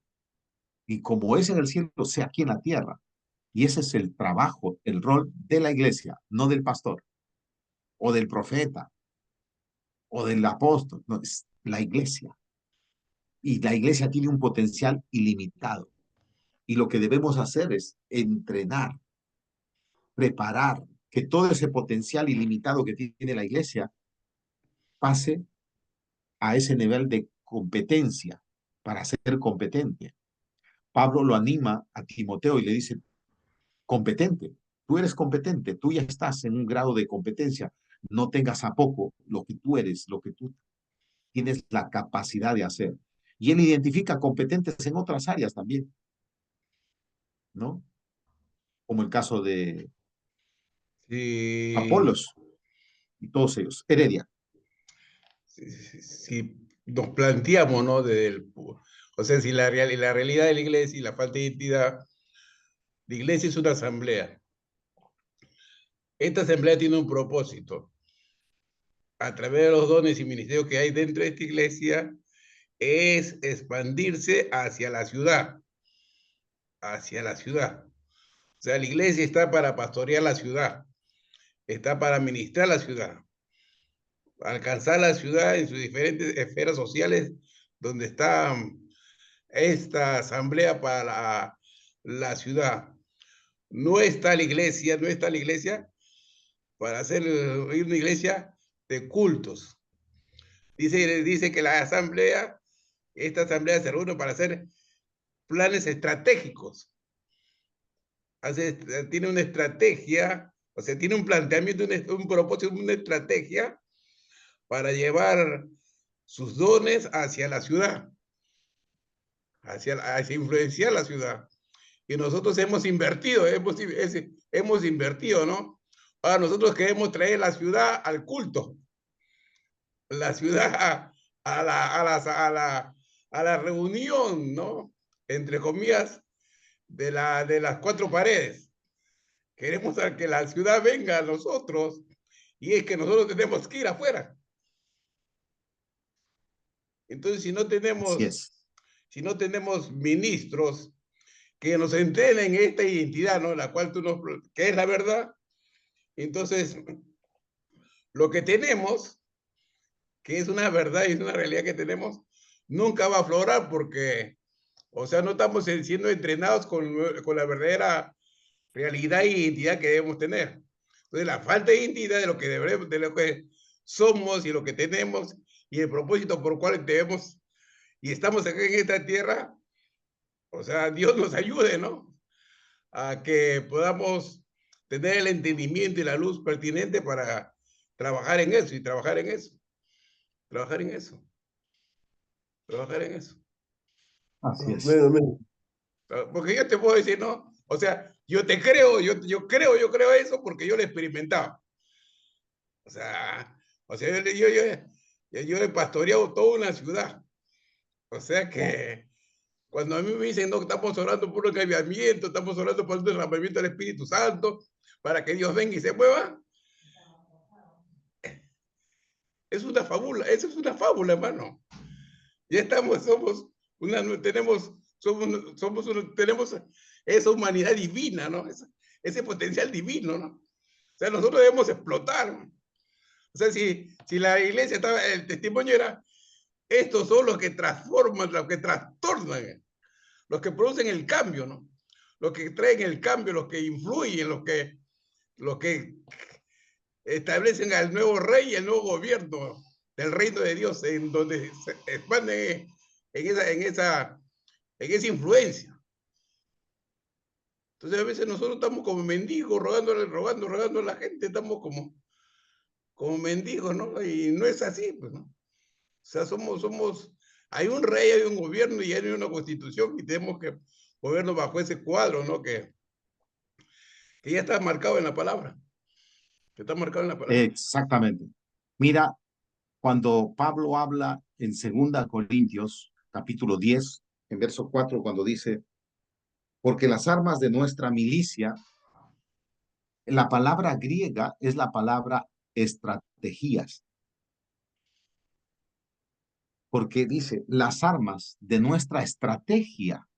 Y como es en el cielo, sea aquí en la tierra. Y ese es el trabajo, el rol de la iglesia, no del pastor, o del profeta, o del apóstol. No, es la iglesia. Y la iglesia tiene un potencial ilimitado. Y lo que debemos hacer es entrenar, preparar, que todo ese potencial ilimitado que tiene la iglesia pase a ese nivel de competencia para ser competente. Pablo lo anima a Timoteo y le dice, competente, tú eres competente, tú ya estás en un grado de competencia, no tengas a poco lo que tú eres, lo que tú tienes la capacidad de hacer. Y él identifica competentes en otras áreas también, ¿no? Como el caso de Si, Apolos y todos ellos. Heredia. si nos planteamos, ¿no? O sea, si la realidad de la iglesia y la falta de identidad, la iglesia es una asamblea. Esta asamblea tiene un propósito. A través de los dones y ministerios que hay dentro de esta iglesia, es expandirse hacia la ciudad. Hacia la ciudad. O sea, la iglesia está para pastorear la ciudad, está para ministrar la ciudad, alcanzar la ciudad en sus diferentes esferas sociales donde está esta asamblea para la ciudad. No está la iglesia, no está la iglesia para hacer una iglesia de cultos. Dice que esta asamblea se reúne para hacer planes estratégicos. Tiene una estrategia, o sea, tiene un planteamiento, un propósito, una estrategia para llevar sus dones hacia la ciudad, hacia influenciar la ciudad. Y nosotros hemos invertido, hemos invertido, ¿no? Ahora nosotros queremos traer la ciudad al culto, la ciudad a la reunión, ¿no? Entre comillas, de las cuatro paredes. Queremos que la ciudad venga a nosotros y es que nosotros tenemos que ir afuera. Entonces, Así es. si no tenemos ministros que nos entrenen esta identidad, ¿no? La cual que es la verdad, entonces lo que tenemos, que es una verdad y es una realidad que tenemos, nunca va a aflorar porque, o sea, no estamos siendo entrenados con la verdadera realidad e identidad que debemos tener. Entonces, la falta de identidad de lo que debemos, de lo que somos y lo que tenemos y el propósito por el cual debemos y estamos aquí en esta tierra, o sea, Dios nos ayude, ¿no? A que podamos tener el entendimiento y la luz pertinente para trabajar en eso y trabajar en eso. Trabajar en eso. Trabajar en eso. Así es. Porque yo te puedo decir, ¿no? O sea, yo te creo, yo creo eso porque yo lo he experimentado. O sea, yo he pastoreado toda una ciudad. O sea que cuando a mí me dicen, no, estamos orando por un cambiamiento, estamos orando por un derramamiento del Espíritu Santo, para que Dios venga y se mueva, es una fábula, eso es una fábula, hermano. Ya tenemos esa humanidad divina, ¿no? Ese potencial divino, ¿no? O sea, nosotros debemos explotar. O sea, si la iglesia estaba, el testimonio era, estos son los que transforman, los que trastornan, los que producen el cambio, ¿no? Los que traen el cambio, los que influyen, los que establecen al nuevo rey y el nuevo gobierno del reino de Dios, en donde se expande en esa influencia. Entonces a veces nosotros estamos como mendigos, rogando a la gente, estamos como mendigos, ¿no? Y no es así, pues, ¿no? O sea, hay un rey, hay un gobierno y hay una constitución y tenemos que movernos bajo ese cuadro, ¿no? Que ya está marcado en la palabra. Que está marcado en la palabra. Exactamente. Mira, cuando Pablo habla en 2 Corintios, capítulo 10, en verso 4, cuando dice, porque las armas de nuestra milicia, la palabra griega es la palabra estrategias, porque dice, las armas de nuestra estrategia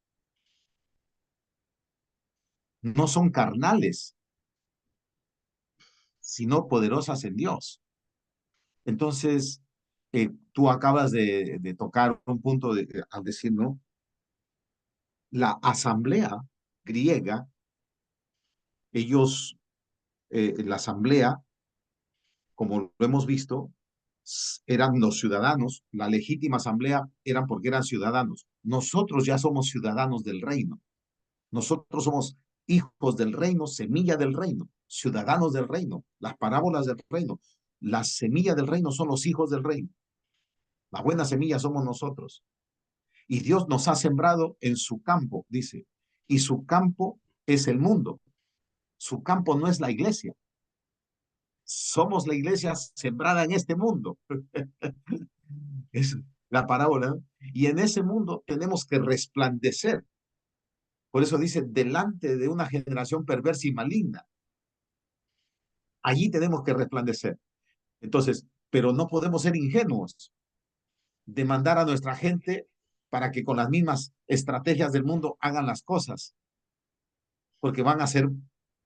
no son carnales, sino poderosas en Dios. Entonces, tú acabas de tocar un punto al decir, ¿no? La asamblea griega, ellos, la asamblea, como lo hemos visto, eran los ciudadanos, la legítima asamblea eran porque eran ciudadanos. Nosotros ya somos ciudadanos del reino. Nosotros somos hijos del reino, semilla del reino, ciudadanos del reino, las parábolas del reino. La semilla del reino son los hijos del reino. La buena semilla somos nosotros. Y Dios nos ha sembrado en su campo, dice. Y su campo es el mundo. Su campo no es la iglesia. Somos la iglesia sembrada en este mundo. Es la parábola, ¿no? Y en ese mundo tenemos que resplandecer. Por eso dice, delante de una generación perversa y maligna. Allí tenemos que resplandecer. Entonces, pero no podemos ser ingenuos de mandar a nuestra gente para que con las mismas estrategias del mundo hagan las cosas, porque van a ser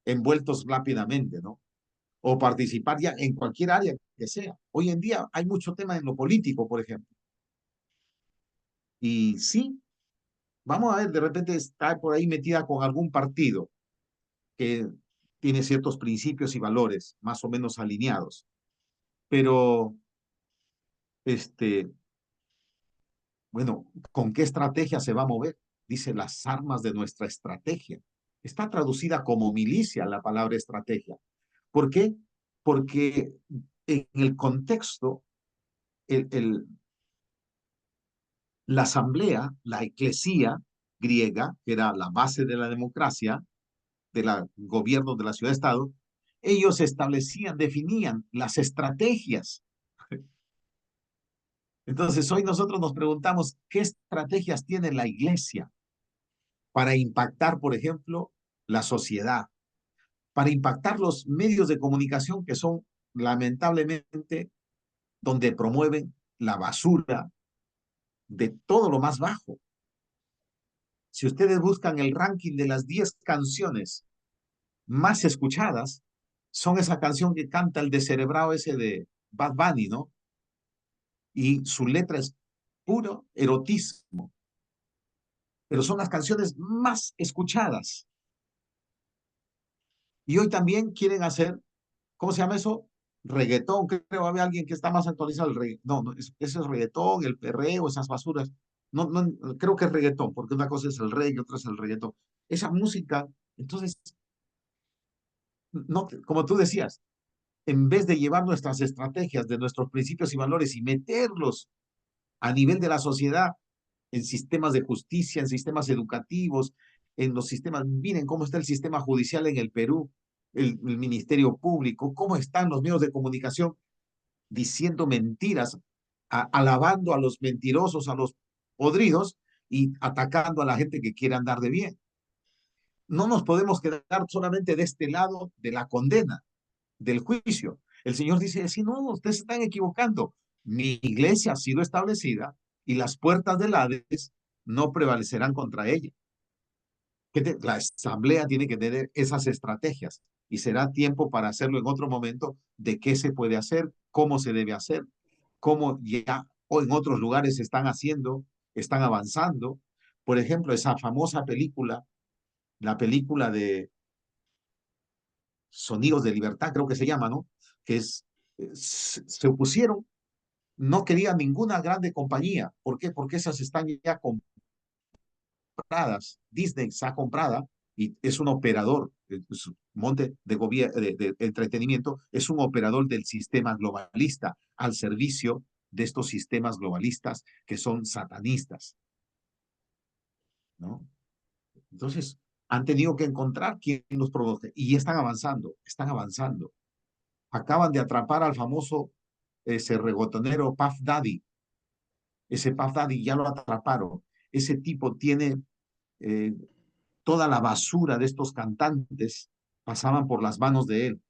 envueltos rápidamente, ¿no? O participar ya en cualquier área que sea. Hoy en día hay mucho tema en lo político, por ejemplo. Y sí, vamos a ver, de repente está por ahí metida con algún partido que tiene ciertos principios y valores más o menos alineados. Pero, bueno, ¿con qué estrategia se va a mover? Dice las armas de nuestra estrategia. Está traducida como milicia la palabra estrategia. ¿Por qué? Porque en el contexto, la asamblea, la eclesía griega, que era la base de la democracia, del gobierno de la ciudad-estado, ellos establecían, definían las estrategias. Entonces, hoy nosotros nos preguntamos, ¿qué estrategias tiene la iglesia para impactar, por ejemplo, la sociedad, para impactar los medios de comunicación que son lamentablemente donde promueven la basura de todo lo más bajo? Si ustedes buscan el ranking de las 10 canciones más escuchadas, son esa canción que canta el descerebrado ese de Bad Bunny, ¿no? Y su letra es puro erotismo, pero son las canciones más escuchadas. Y hoy también quieren hacer, ¿cómo se llama eso? Reggaetón, creo, había alguien que está más actualizado el reggaetón. No, no, eso es reggaetón, el perreo, esas basuras. No, no, creo que es reggaetón, porque una cosa es el reggae y otra es el reggaetón. Esa música, entonces, no, como tú decías, en vez de llevar nuestras estrategias de nuestros principios y valores y meterlos a nivel de la sociedad, en sistemas de justicia, en sistemas educativos, en los sistemas, miren cómo está el sistema judicial en el Perú, el Ministerio Público, cómo están los medios de comunicación diciendo mentiras, alabando a los mentirosos, a los podridos y atacando a la gente que quiere andar de bien. No nos podemos quedar solamente de este lado de la condena, del juicio. El Señor dice, sí, no, ustedes se están equivocando. Mi iglesia ha sido establecida y las puertas del Hades no prevalecerán contra ella. La asamblea tiene que tener esas estrategias y será tiempo para hacerlo en otro momento de qué se puede hacer, cómo se debe hacer, cómo ya o en otros lugares se están haciendo, están avanzando. Por ejemplo, esa famosa película, la película de Sonidos de Libertad, creo que se llama, ¿no? Que se opusieron, no querían ninguna grande compañía. ¿Por qué? Porque esas están ya compradas. Disney se ha comprada y es un operador, monte de entretenimiento, es un operador del sistema globalista al servicio de estos sistemas globalistas que son satanistas, ¿no? Entonces, han tenido que encontrar quién los provoque y están avanzando, están avanzando. Acaban de atrapar al famoso ese reggaetonero Puff Daddy. Ese Puff Daddy ya lo atraparon. Ese tipo tiene eh, toda la basura de estos cantantes pasaban por las manos de él,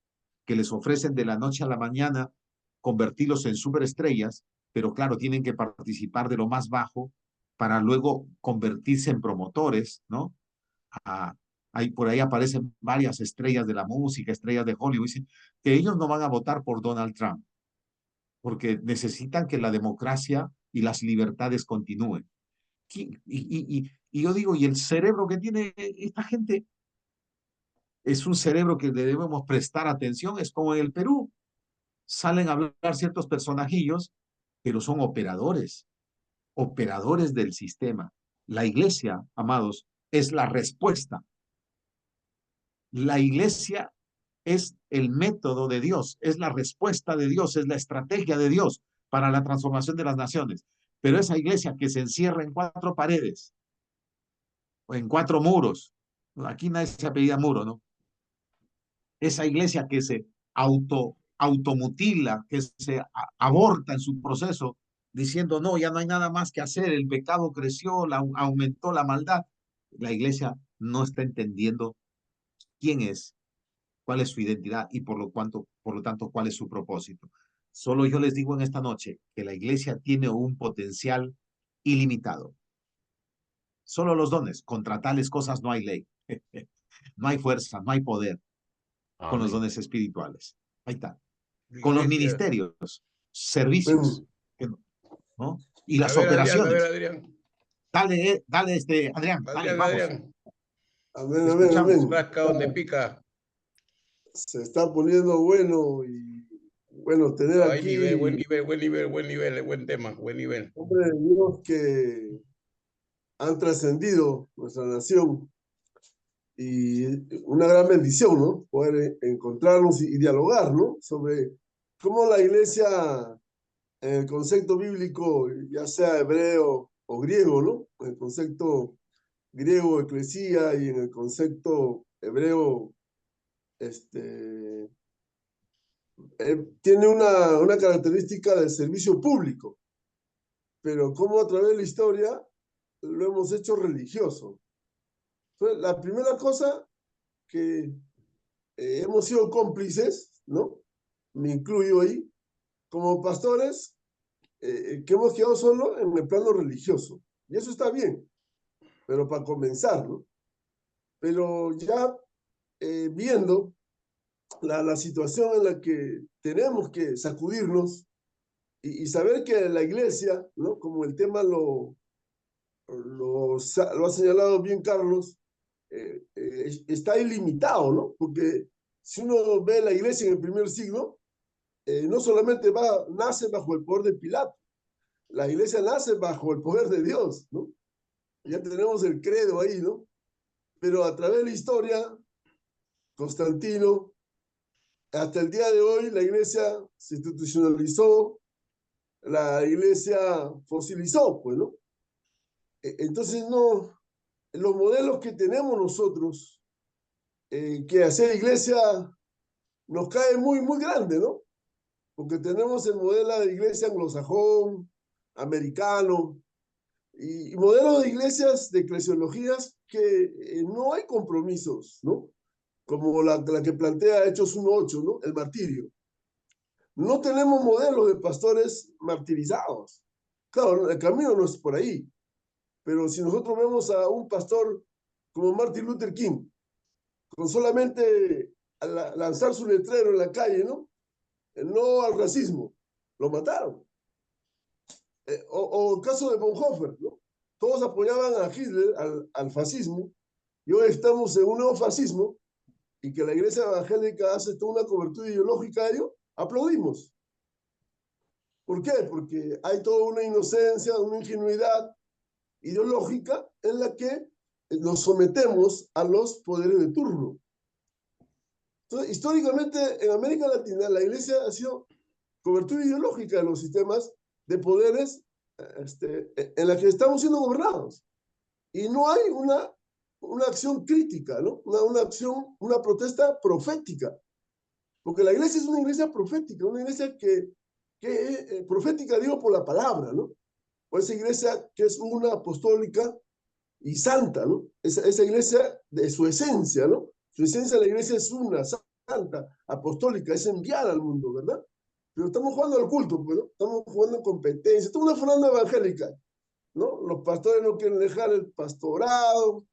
que les ofrecen de la noche a la mañana convertirlos en superestrellas, pero claro, tienen que participar de lo más bajo para luego convertirse en promotores, ¿no? Por ahí aparecen varias estrellas de la música, estrellas de Hollywood, dicen que ellos no van a votar por Donald Trump, porque necesitan que la democracia y las libertades continúen. Y yo digo, ¿y el cerebro que tiene esta gente? Es un cerebro que le debemos prestar atención, es como en el Perú. Salen a hablar ciertos personajillos, pero son operadores, operadores del sistema. La iglesia, amados, es la respuesta. La iglesia es el método de Dios, es la respuesta de Dios, es la estrategia de Dios para la transformación de las naciones. Pero esa iglesia que se encierra en 4 paredes o en 4 muros, aquí nadie se apellida muro, ¿no? Esa iglesia que se automutila, que se aborta en su proceso, diciendo, no, ya no hay nada más que hacer, el pecado creció, aumentó la maldad. La iglesia no está entendiendo quién es, cuál es su identidad y por lo tanto, cuál es su propósito. Solo yo les digo en esta noche que la iglesia tiene un potencial ilimitado. Solo los dones, contra tales cosas no hay ley. No hay fuerza, no hay poder con los dones espirituales. Ahí está. Con los ministerios, servicios, ¿no? Y las operaciones. Adrián. Dale, Adrián, dale, vamos. Adrián. Amén, amén. Rasca donde pica. Se está poniendo bueno y bueno tener Hay aquí. nivel, buen nivel, buen tema, buen nivel. Hombre de Dios que han trascendido nuestra nación y una gran bendición, ¿no? Poder encontrarnos y dialogar, ¿no? Sobre cómo la iglesia, en el concepto bíblico, ya sea hebreo o griego, ¿no? En el concepto griego, eclesía, y en el concepto hebreo, tiene una característica de servicio público, pero cómo a través de la historia lo hemos hecho religioso. Entonces, la primera cosa que hemos sido cómplices, ¿no? Me incluyo ahí, como pastores, que hemos quedado solo en el plano religioso. Y eso está bien, pero para comenzar, ¿no? Pero ya viendo la situación en la que tenemos que sacudirnos y saber que la iglesia, ¿no? Como el tema lo ha señalado bien Carlos, está ilimitado, ¿no? Porque si uno ve la iglesia en el primer siglo, no solamente nace bajo el poder de Pilato, la iglesia nace bajo el poder de Dios, ¿no? Ya tenemos el credo ahí, ¿no? Pero a través de la historia, Constantino, hasta el día de hoy, la iglesia se institucionalizó, la iglesia fosilizó, pues, ¿no? Entonces, no, los modelos que tenemos nosotros, que hacer iglesia nos cae muy, muy grande, ¿no? Porque tenemos el modelo de iglesia anglosajón, americano, y modelos de iglesias, de eclesiologías que no hay compromisos, ¿no? Como la que plantea Hechos 1:8, ¿no? El martirio. No tenemos modelos de pastores martirizados. Claro, el camino no es por ahí, pero si nosotros vemos a un pastor como Martin Luther King, con solamente lanzar su letrero en la calle, ¿no? No al racismo, lo mataron. O el caso de Bonhoeffer, ¿no? Todos apoyaban a Hitler, al fascismo, y hoy estamos en un nuevo fascismo, y que la iglesia evangélica hace toda una cobertura ideológica de ello, aplaudimos. ¿Por qué? Porque hay toda una inocencia, una ingenuidad ideológica en la que nos sometemos a los poderes de turno. Entonces, históricamente en América Latina la iglesia ha sido cobertura ideológica de los sistemas de poderes en la que estamos siendo gobernados. Y no hay una acción crítica, ¿no? Una acción, una protesta profética. Porque la iglesia es una iglesia profética, una iglesia profética, digo, por la palabra, ¿no? O esa iglesia que es una apostólica y santa, ¿no? Esa iglesia de su esencia, ¿no? Su esencia de la iglesia es una, santa, apostólica, es enviada al mundo, ¿verdad? Pero estamos jugando al culto, pues, ¿no? Estamos jugando en competencia, estamos una fernanda evangélica, ¿no? Los pastores no quieren dejar el pastorado.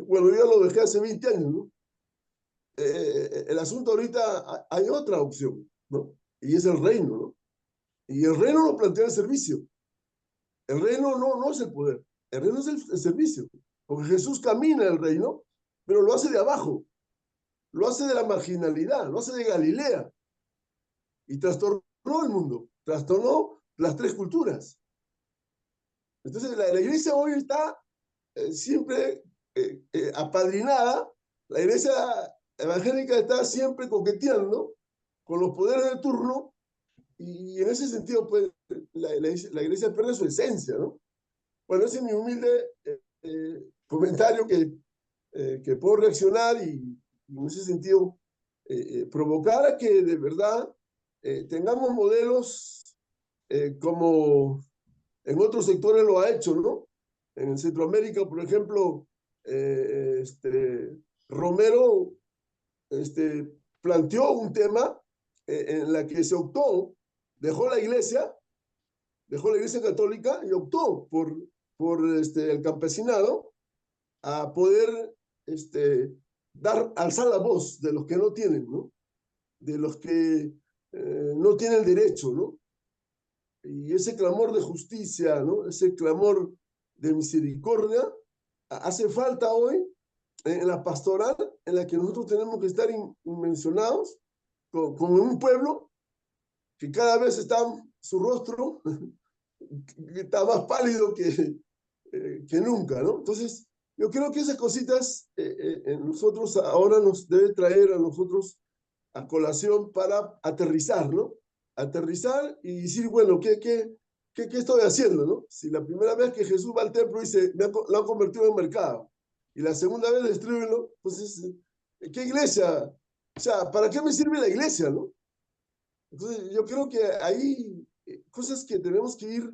Bueno, yo lo dejé hace 20 años, ¿no? El asunto ahorita hay otra opción, ¿no? Y es el reino, ¿no? Y el reino lo plantea el servicio. El reino no es el poder, el reino es el servicio. Porque Jesús camina el reino, pero lo hace de abajo, lo hace de la marginalidad, lo hace de Galilea. Y trastornó el mundo, trastornó las 3 culturas. Entonces la iglesia hoy está siempre apadrinada, la iglesia evangélica está siempre coqueteando con los poderes de turno, y en ese sentido, pues, la iglesia pierde su esencia, ¿no? Bueno, ese es mi humilde comentario que puedo reaccionar y en ese sentido provocar a que de verdad tengamos modelos como en otros sectores lo ha hecho, ¿no? En Centroamérica, por ejemplo, Romero planteó un tema en la que se optó, dejó la iglesia católica y optó por el campesinado a poder alzar la voz de los que no tienen, ¿no? De los que no tienen derecho, ¿no? Y ese clamor de justicia, ¿no? Ese clamor de misericordia hace falta hoy en la pastoral, en la que nosotros tenemos que estar inmencionados como un pueblo que cada vez está su rostro que está más pálido que nunca, ¿no? Entonces, yo creo que esas cositas nosotros ahora nos debe traer a nosotros a colación para aterrizar, ¿no? Aterrizar y decir, bueno, ¿qué estoy haciendo, no? Si la primera vez que Jesús va al templo dice, lo han convertido en mercado, y la segunda vez destruyenlo, entonces, ¿qué iglesia? O sea, ¿para qué me sirve la iglesia, no? Entonces, yo creo que hay cosas que tenemos que ir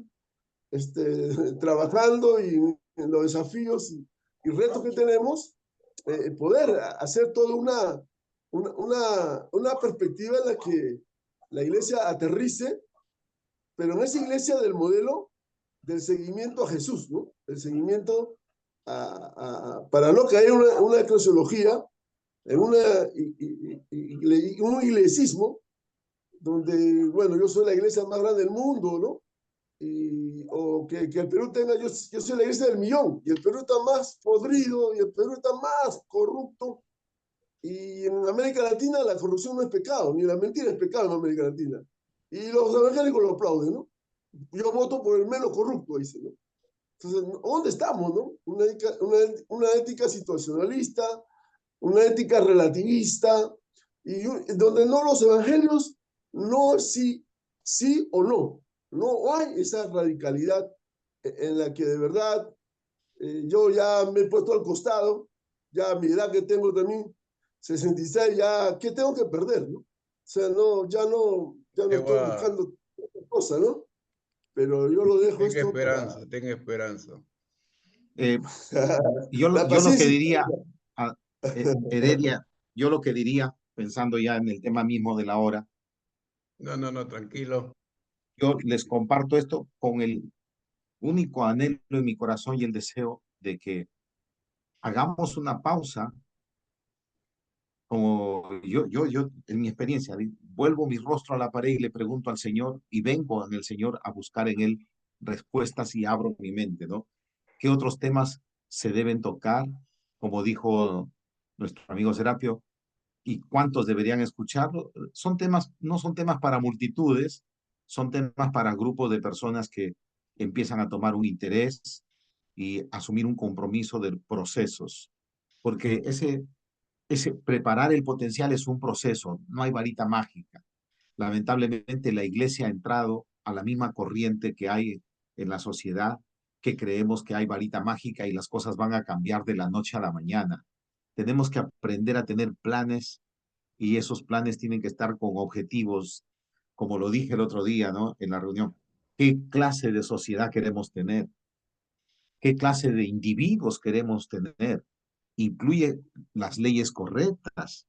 trabajando y en los desafíos y retos que tenemos, poder hacer toda una perspectiva en la que la iglesia aterrice, pero en esa iglesia del modelo del seguimiento a Jesús, ¿no? El seguimiento para no caer en una eclesiología, en un iglesismo, donde, bueno, yo soy la iglesia más grande del mundo, ¿no? O que el Perú tenga, yo soy la iglesia del millón, y el Perú está más podrido, y el Perú está más corrupto, y en América Latina la corrupción no es pecado, ni la mentira es pecado en América Latina. Y los evangélicos lo aplauden, ¿no? Yo voto por el menos corrupto, dice, ¿no? Entonces, ¿dónde estamos, no? Una ética situacionalista, una ética relativista, y donde no los evangelios, no sí o no. No hay esa radicalidad en la que de verdad yo ya me he puesto al costado, ya a mi edad que tengo también, 66, ya, ¿qué tengo que perder, no? O sea, no, ya no estoy buscando otra cosa, ¿no? Pero yo lo dejo Tenga esto esperanza, tenga esperanza. Yo la lo que paciencia. diría, Heredia, yo lo que diría, pensando ya en el tema mismo de la hora, No, tranquilo. yo les comparto esto con el único anhelo en mi corazón y el deseo de que hagamos una pausa, como yo, en mi experiencia, vuelvo mi rostro a la pared y le pregunto al Señor y vengo en el Señor a buscar en Él respuestas y abro mi mente, ¿no? ¿Qué otros temas se deben tocar? Como dijo nuestro amigo Serapio, ¿y cuántos deberían escucharlo? Son temas, no son temas para multitudes, son temas para grupos de personas que empiezan a tomar un interés y asumir un compromiso de procesos, porque ese preparar el potencial es un proceso, no hay varita mágica. Lamentablemente la iglesia ha entrado a la misma corriente que hay en la sociedad, que creemos que hay varita mágica y las cosas van a cambiar de la noche a la mañana. Tenemos que aprender a tener planes y esos planes tienen que estar con objetivos, como lo dije el otro día, ¿no? En la reunión. ¿Qué clase de sociedad queremos tener? ¿Qué clase de individuos queremos tener? Incluye las leyes correctas,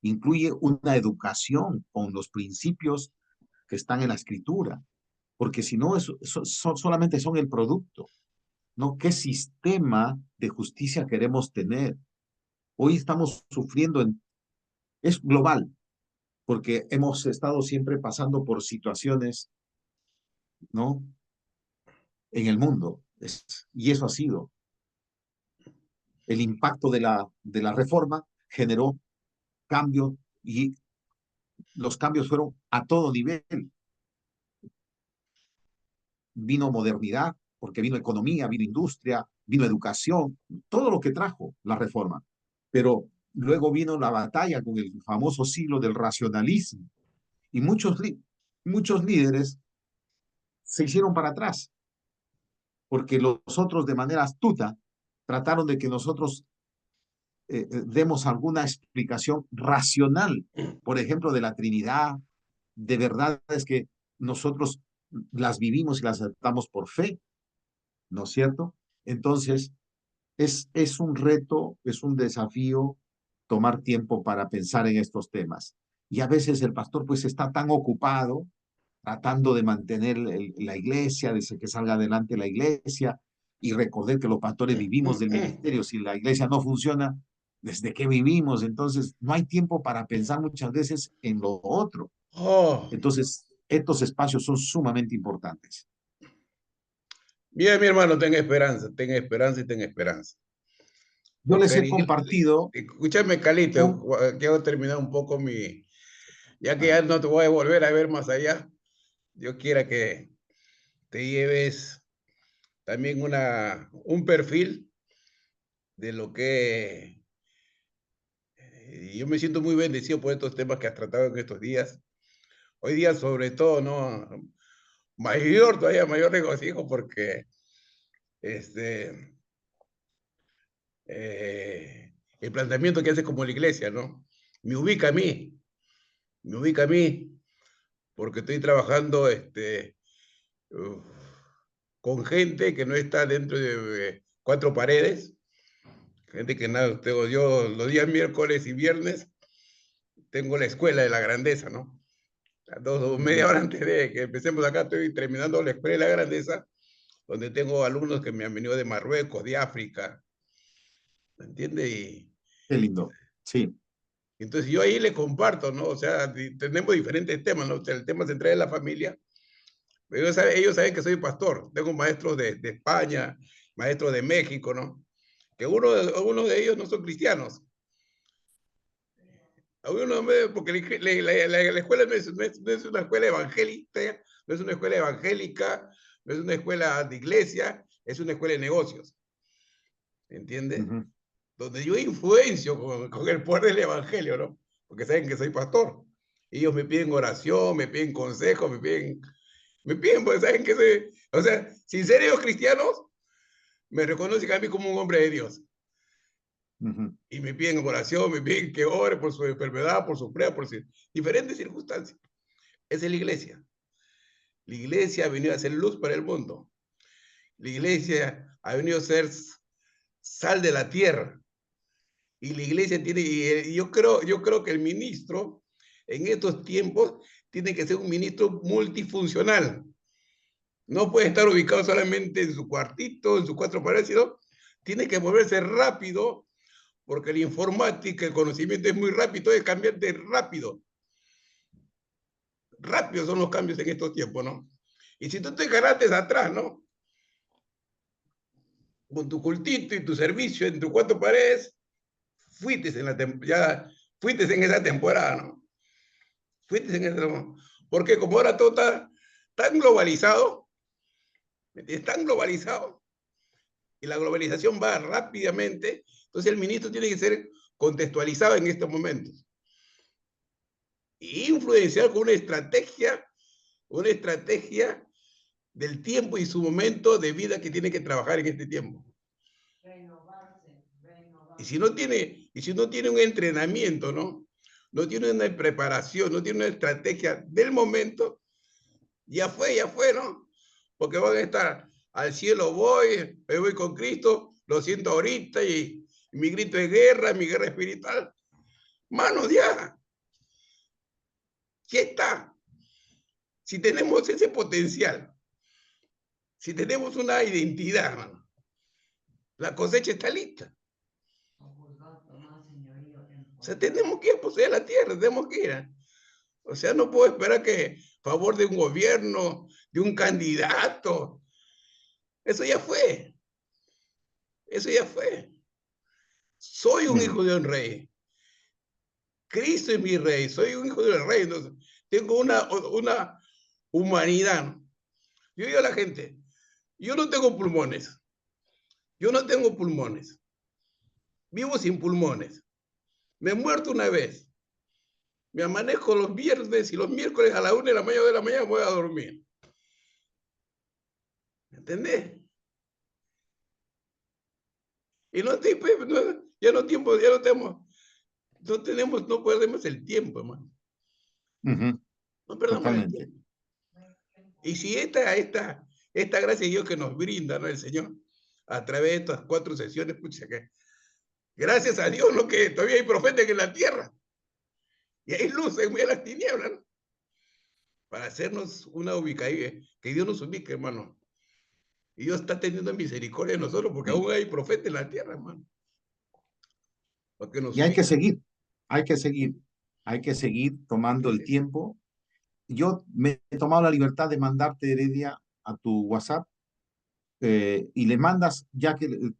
incluye una educación con los principios que están en la escritura, porque si no, solamente son el producto, ¿no? ¿Qué sistema de justicia queremos tener? Hoy estamos sufriendo, es global, porque hemos estado siempre pasando por situaciones, ¿no? En el mundo, y eso ha sido. El impacto de la reforma generó cambio y los cambios fueron a todo nivel. Vino modernidad, porque vino economía, vino industria, vino educación, todo lo que trajo la reforma. Pero luego vino la batalla con el famoso siglo del racionalismo y muchos líderes se hicieron para atrás, porque los otros de manera astuta trataron de que nosotros demos alguna explicación racional, por ejemplo, de la Trinidad, de verdades que nosotros las vivimos y las aceptamos por fe, ¿no es cierto? Entonces, es un reto, es un desafío tomar tiempo para pensar en estos temas. Y a veces el pastor pues está tan ocupado tratando de mantener la iglesia, de que salga adelante la iglesia, y recordar que los pastores vivimos del ministerio. Si la iglesia no funciona, ¿desde qué vivimos? Entonces, no hay tiempo para pensar muchas veces en lo otro. Oh, Entonces, estos espacios son sumamente importantes. bien, mi hermano, ten esperanza y ten esperanza. Yo les he Porque, compartido escúchame, Calito, un... quiero terminar un poco ya que Ah, ya no te voy a volver a ver más allá, yo quiero que te lleves también un perfil de lo que yo me siento muy bendecido por estos temas que has tratado en estos días. Hoy día, sobre todo, ¿no? Mayor regocijo porque este, el planteamiento que hace como la iglesia, ¿no? Me ubica a mí, me ubica a mí, porque estoy trabajando uh, con gente que no está dentro de cuatro paredes, gente que nada, tengo yo los días miércoles y viernes, tengo la escuela de la grandeza, ¿no? Media hora antes de que empecemos acá, estoy terminando la escuela de la grandeza, donde tengo alumnos que me han venido de Marruecos, de África, ¿me entiendes? qué lindo, sí. Entonces yo ahí le comparto, ¿no? O sea, tenemos diferentes temas, ¿no? O sea, el tema central es la familia. Ellos saben que soy pastor. Tengo maestros de España, maestros de México, ¿no? Que uno de ellos no son cristianos. Porque la escuela no es una escuela evangélica, no es una escuela evangélica, no es una escuela de iglesia, es una escuela de negocios. ¿Entiendes? Donde yo influencio con el poder del evangelio, ¿no? Porque saben que soy pastor. Ellos me piden oración, me piden consejo, pues saben que soy, o sea, sin ser ellos cristianos, me reconocen a mí como un hombre de Dios. Y me piden oración, me piden que ore por su enfermedad, por su prueba, por diferentes circunstancias. Esa es la iglesia. La iglesia ha venido a ser luz para el mundo. La iglesia ha venido a ser sal de la tierra. Y la iglesia tiene, y yo creo que el ministro en estos tiempos tiene que ser un ministro multifuncional. No puede estar ubicado solamente en su cuartito, en sus cuatro paredes, sino tiene que moverse rápido, porque la informática, el conocimiento es muy rápido, es cambiante rápido. Rápidos son los cambios en estos tiempos, ¿no? Y si tú te ganaste atrás, ¿no? Con tu cultito y tu servicio en tus cuatro paredes, fuiste en esa temporada, ¿no? Fuiste en esa, porque como ahora todo está tan globalizado, es tan globalizado, y la globalización va rápidamente, entonces el ministro tiene que ser contextualizado en estos momentos. Y influenciar con una estrategia del tiempo y su momento de vida que tiene que trabajar en este tiempo. Renovarse. Y si no tiene un entrenamiento, ¿no? no tiene una preparación, no tiene una estrategia del momento, ya fue, ¿no? Porque van a estar, al cielo voy, me voy con Cristo, lo siento ahorita, y mi grito es guerra, mi guerra espiritual. Mano, ya. ¿Qué está? Si tenemos ese potencial, si tenemos una identidad, mano, la cosecha está lista. O sea, tenemos que poseer la tierra, tenemos que ir. O sea, no puedo esperar que a favor de un gobierno, de un candidato, eso ya fue. Eso ya fue. Soy un hijo de un rey. Cristo es mi rey. Soy un hijo del rey. Entonces, tengo una humanidad. Yo digo a la gente, yo no tengo pulmones. Yo no tengo pulmones. Vivo sin pulmones. Me he muerto una vez. Me amanezco los viernes y los miércoles a la 1 de la mañana voy a dormir. ¿Entendés? Y no, ya no tenemos, no perdemos el tiempo, hermano. No perdamos el tiempo. Y si esta gracia de Dios que nos brinda, ¿no? El Señor, a través de estas 4 sesiones, pucha, que gracias a Dios, ¿no? Que todavía hay profetas en la tierra. Y hay luz en medio de las tinieblas, ¿no? Para hacernos una ubicación, que Dios nos ubique, hermano. Y Dios está teniendo misericordia de nosotros, porque aún hay profetas en la tierra, hermano. Y hay que seguir tomando el tiempo. Yo me he tomado la libertad de mandarte, Heredia, a tu WhatsApp, y le mandas, ya que,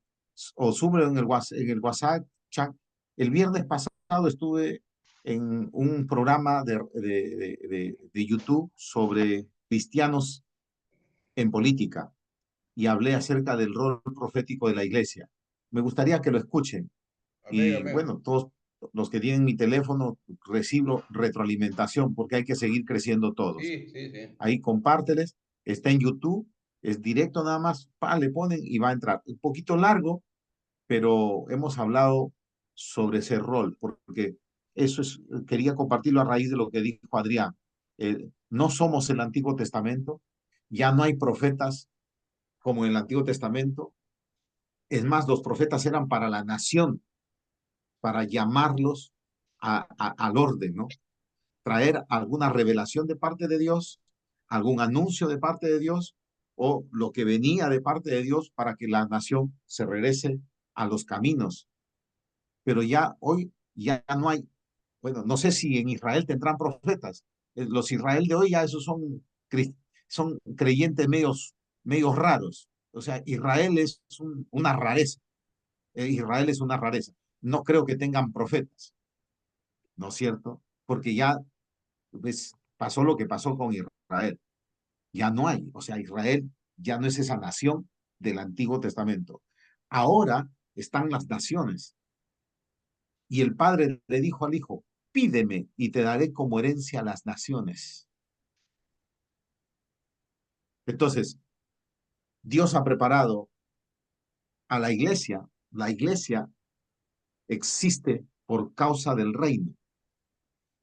o sube en el WhatsApp chat. El viernes pasado estuve en un programa de YouTube sobre cristianos en política y hablé acerca del rol profético de la iglesia. Me gustaría que lo escuchen. Y bueno, todos los que tienen mi teléfono, recibo retroalimentación porque hay que seguir creciendo todos. Sí. Ahí compárteles, está en YouTube, es directo nada más, le ponen y va a entrar. Un poquito largo, pero hemos hablado sobre ese rol, porque eso es, quería compartirlo a raíz de lo que dijo Adrián. No somos el Antiguo Testamento, ya no hay profetas como en el Antiguo Testamento. Es más, los profetas eran para la nación, para llamarlos al orden, ¿no? Traer alguna revelación de parte de Dios, algún anuncio de parte de Dios, o lo que venía de parte de Dios para que la nación se regrese a los caminos. Pero ya hoy ya no hay, bueno, no sé si en Israel tendrán profetas. Los Israel de hoy ya esos son creyentes medios raros. O sea, Israel es una rareza. Israel es una rareza. No creo que tengan profetas, ¿no es cierto? Porque ya pues, pasó lo que pasó con Israel. Ya no hay. O sea, Israel ya no es esa nación del Antiguo Testamento. Ahora están las naciones. Y el padre le dijo al hijo, pídeme y te daré como herencia las naciones. Entonces, Dios ha preparado a la iglesia. La iglesia existe por causa del reino.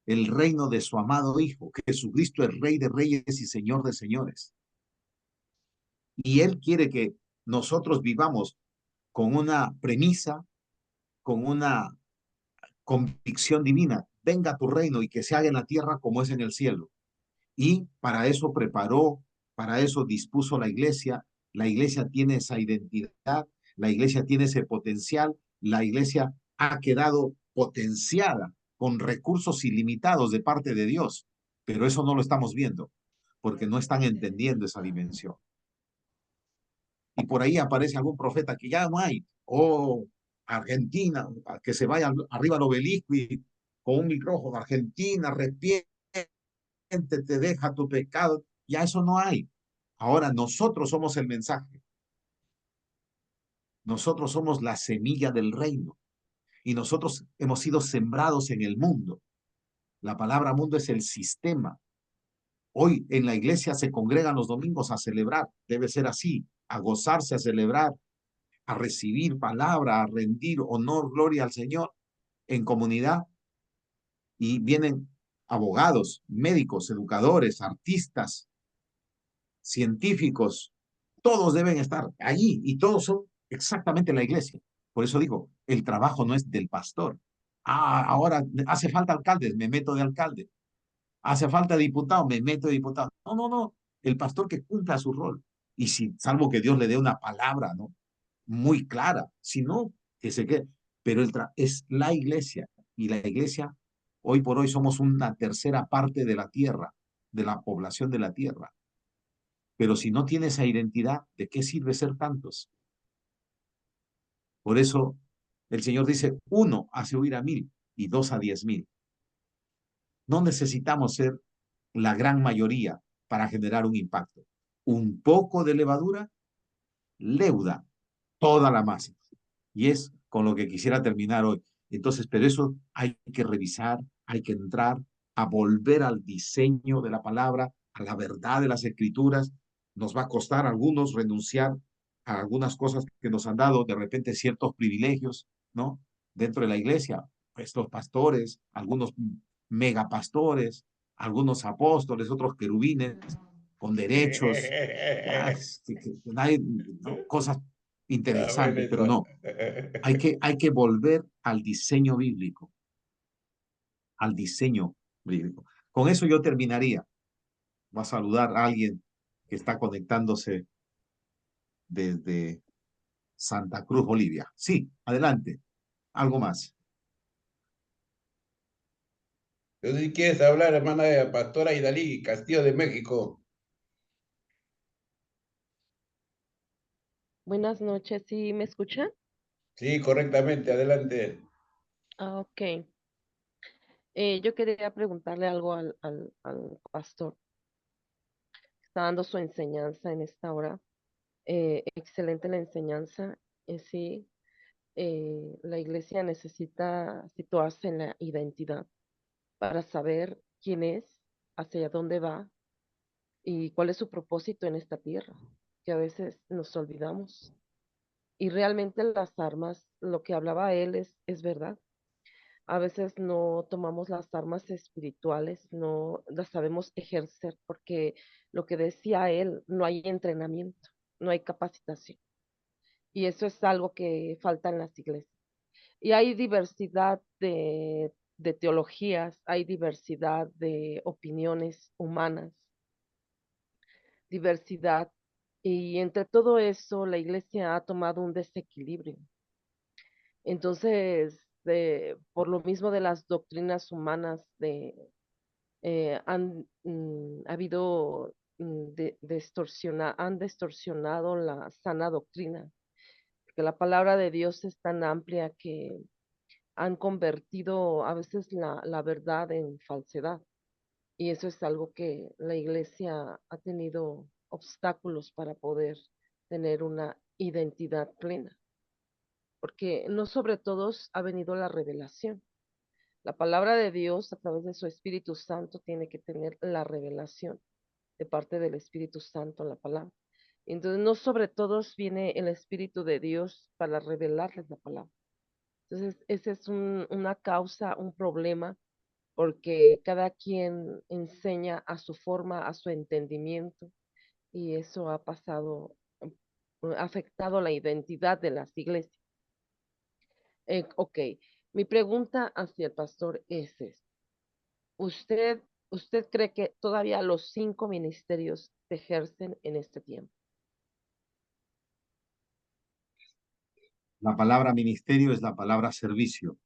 El reino de su amado Hijo. Jesucristo es Rey de Reyes y Señor de Señores. Y Él quiere que nosotros vivamos con una premisa, con una convicción divina. Venga tu reino y que se haga en la tierra como es en el cielo. Y para eso preparó, para eso dispuso la iglesia. La iglesia tiene esa identidad, la iglesia tiene ese potencial, la iglesia ha quedado potenciada con recursos ilimitados de parte de Dios, pero eso no lo estamos viendo porque no están entendiendo esa dimensión. Y por ahí aparece algún profeta que ya no hay, o Argentina, que se vaya arriba al obelisco y con un micrófono, Argentina, arrepiéntete, te deja tu pecado, ya eso no hay. Ahora nosotros somos el mensaje. Nosotros somos la semilla del reino y nosotros hemos sido sembrados en el mundo. La palabra mundo es el sistema. Hoy en la iglesia se congregan los domingos a celebrar, debe ser así, a gozarse, a celebrar, a recibir palabra, a rendir honor, gloria al Señor en comunidad. y vienen abogados, médicos, educadores, artistas, científicos, todos deben estar allí y todos son exactamente la iglesia. Por eso digo, el trabajo no es del pastor. Ah, ahora hace falta alcaldes, me meto de alcalde. Hace falta diputado, me meto de diputado. No, no, no. El pastor que cumpla su rol. Y si, salvo que Dios le dé una palabra, ¿no? Muy clara. Si no, que se quede. Pero es la iglesia. Y la iglesia, hoy por hoy somos una tercera parte de la tierra, de la población de la tierra. Pero si no tiene esa identidad, ¿de qué sirve ser tantos? Por eso el Señor dice, 1 hace huir a 1000 y 2 a 10,000. No necesitamos ser la gran mayoría para generar un impacto. Un poco de levadura leuda toda la masa. Y es con lo que quisiera terminar hoy. Entonces, pero eso hay que revisar, hay que entrar a volver al diseño de la palabra, a la verdad de las escrituras. Nos va a costar a algunos renunciar a algunas cosas que nos han dado de repente ciertos privilegios, ¿no? Dentro de la iglesia, pues los pastores, algunos megapastores, algunos apóstoles, otros querubines con derechos, ya, nadie, ¿no? Cosas Está buena interesantes, pero esa. no, hay que volver al diseño bíblico, al diseño bíblico. Con eso yo terminaría. Va a saludar a alguien que está conectándose desde Santa Cruz, Bolivia. Sí, adelante. Algo más. Entonces, si quieres hablar, hermana de la pastora Idalí, Castillo de México. Buenas noches, ¿sí me escuchan? Sí, correctamente, adelante. Ah, ok. Yo quería preguntarle algo al pastor. Está dando su enseñanza en esta hora. Excelente la enseñanza. Sí, la iglesia necesita situarse en la identidad para saber quién es, hacia dónde va y cuál es su propósito en esta tierra, que a veces nos olvidamos. Y realmente las armas, lo que hablaba él es verdad. A veces no tomamos las armas espirituales, no las sabemos ejercer porque lo que decía él, no hay entrenamiento, no hay capacitación. Y eso es algo que falta en las iglesias. Y hay diversidad de teologías, hay diversidad de opiniones humanas, diversidad. Y entre todo eso, la iglesia ha tomado un desequilibrio. Entonces, por lo mismo de las doctrinas humanas, ha habido han distorsionado la sana doctrina, que la palabra de Dios es tan amplia que han convertido a veces la verdad en falsedad. Y eso es algo que la iglesia ha tenido obstáculos para poder tener una identidad plena, porque no sobre todos ha venido la revelación. La palabra de Dios a través de su Espíritu Santo tiene que tener la revelación de parte del Espíritu Santo en la palabra. Entonces, no sobre todos viene el Espíritu de Dios para revelarles la palabra. Entonces, esa es una causa, un problema, porque cada quien enseña a su forma, a su entendimiento, y eso ha pasado, ha afectado la identidad de las iglesias. Ok, mi pregunta hacia el pastor es esta. ¿Usted, usted cree que todavía los 5 ministerios se ejercen en este tiempo? La palabra ministerio es la palabra servicio.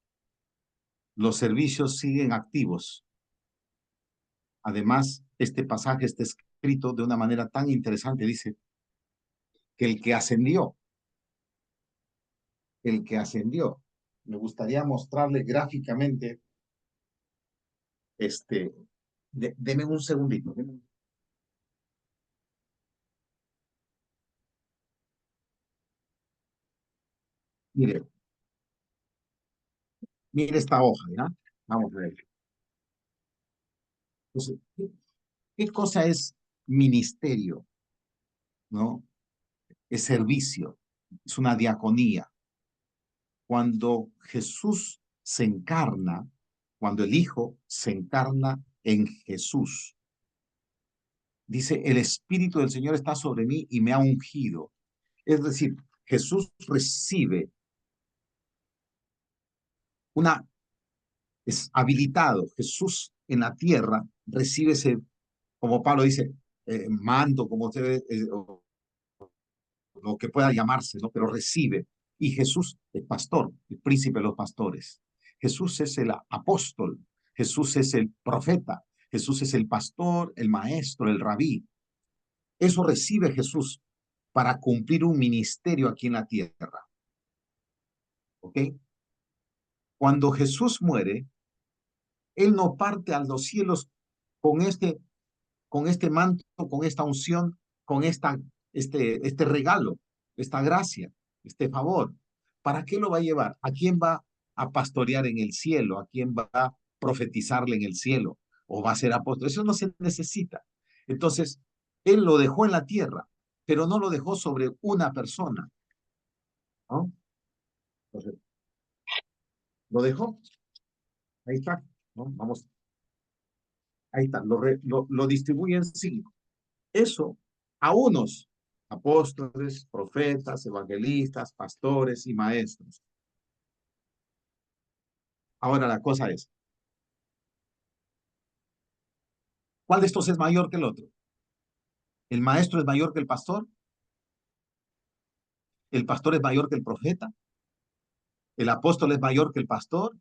Los servicios siguen activos. Además, este pasaje está escrito de una manera tan interesante. Dice que el que ascendió, me gustaría mostrarle gráficamente, deme un segundito. Mire, mire esta hoja, ¿ya? Vamos a ver. Entonces, ¿qué cosa es ministerio? ¿No? Es servicio, es una diaconía. Cuando Jesús se encarna, cuando el Hijo se encarna en Jesús. Dice, el Espíritu del Señor está sobre mí y me ha ungido. Es decir, Jesús recibe es habilitado. Jesús en la tierra recibe ese, como Pablo dice, mando, como usted, lo que pueda llamarse, ¿no? Pero recibe. Y Jesús, el pastor, el príncipe de los pastores. Jesús es el apóstol. Jesús es el profeta. Jesús es el pastor, el maestro, el rabí. Eso recibe Jesús para cumplir un ministerio aquí en la tierra. ¿Ok? Cuando Jesús muere, Él no parte a los cielos con este manto, con esta unción, con este regalo, esta gracia, este favor. ¿Para qué lo va a llevar? ¿A quién va a pastorear en el cielo? ¿A quién va a profetizarle en el cielo? ¿O va a ser apóstol? Eso no se necesita. Entonces, Él lo dejó en la tierra, pero no lo dejó sobre una persona, ¿no? Entonces, lo dejó. Ahí está, ¿no? Vamos. Ahí está, lo distribuye en 5. Eso a unos, apóstoles, profetas, evangelistas, pastores y maestros. Ahora la cosa es, ¿cuál de estos es mayor que el otro? ¿El maestro es mayor que el pastor? ¿El pastor es mayor que el profeta? ¿El apóstol es mayor que el pastor?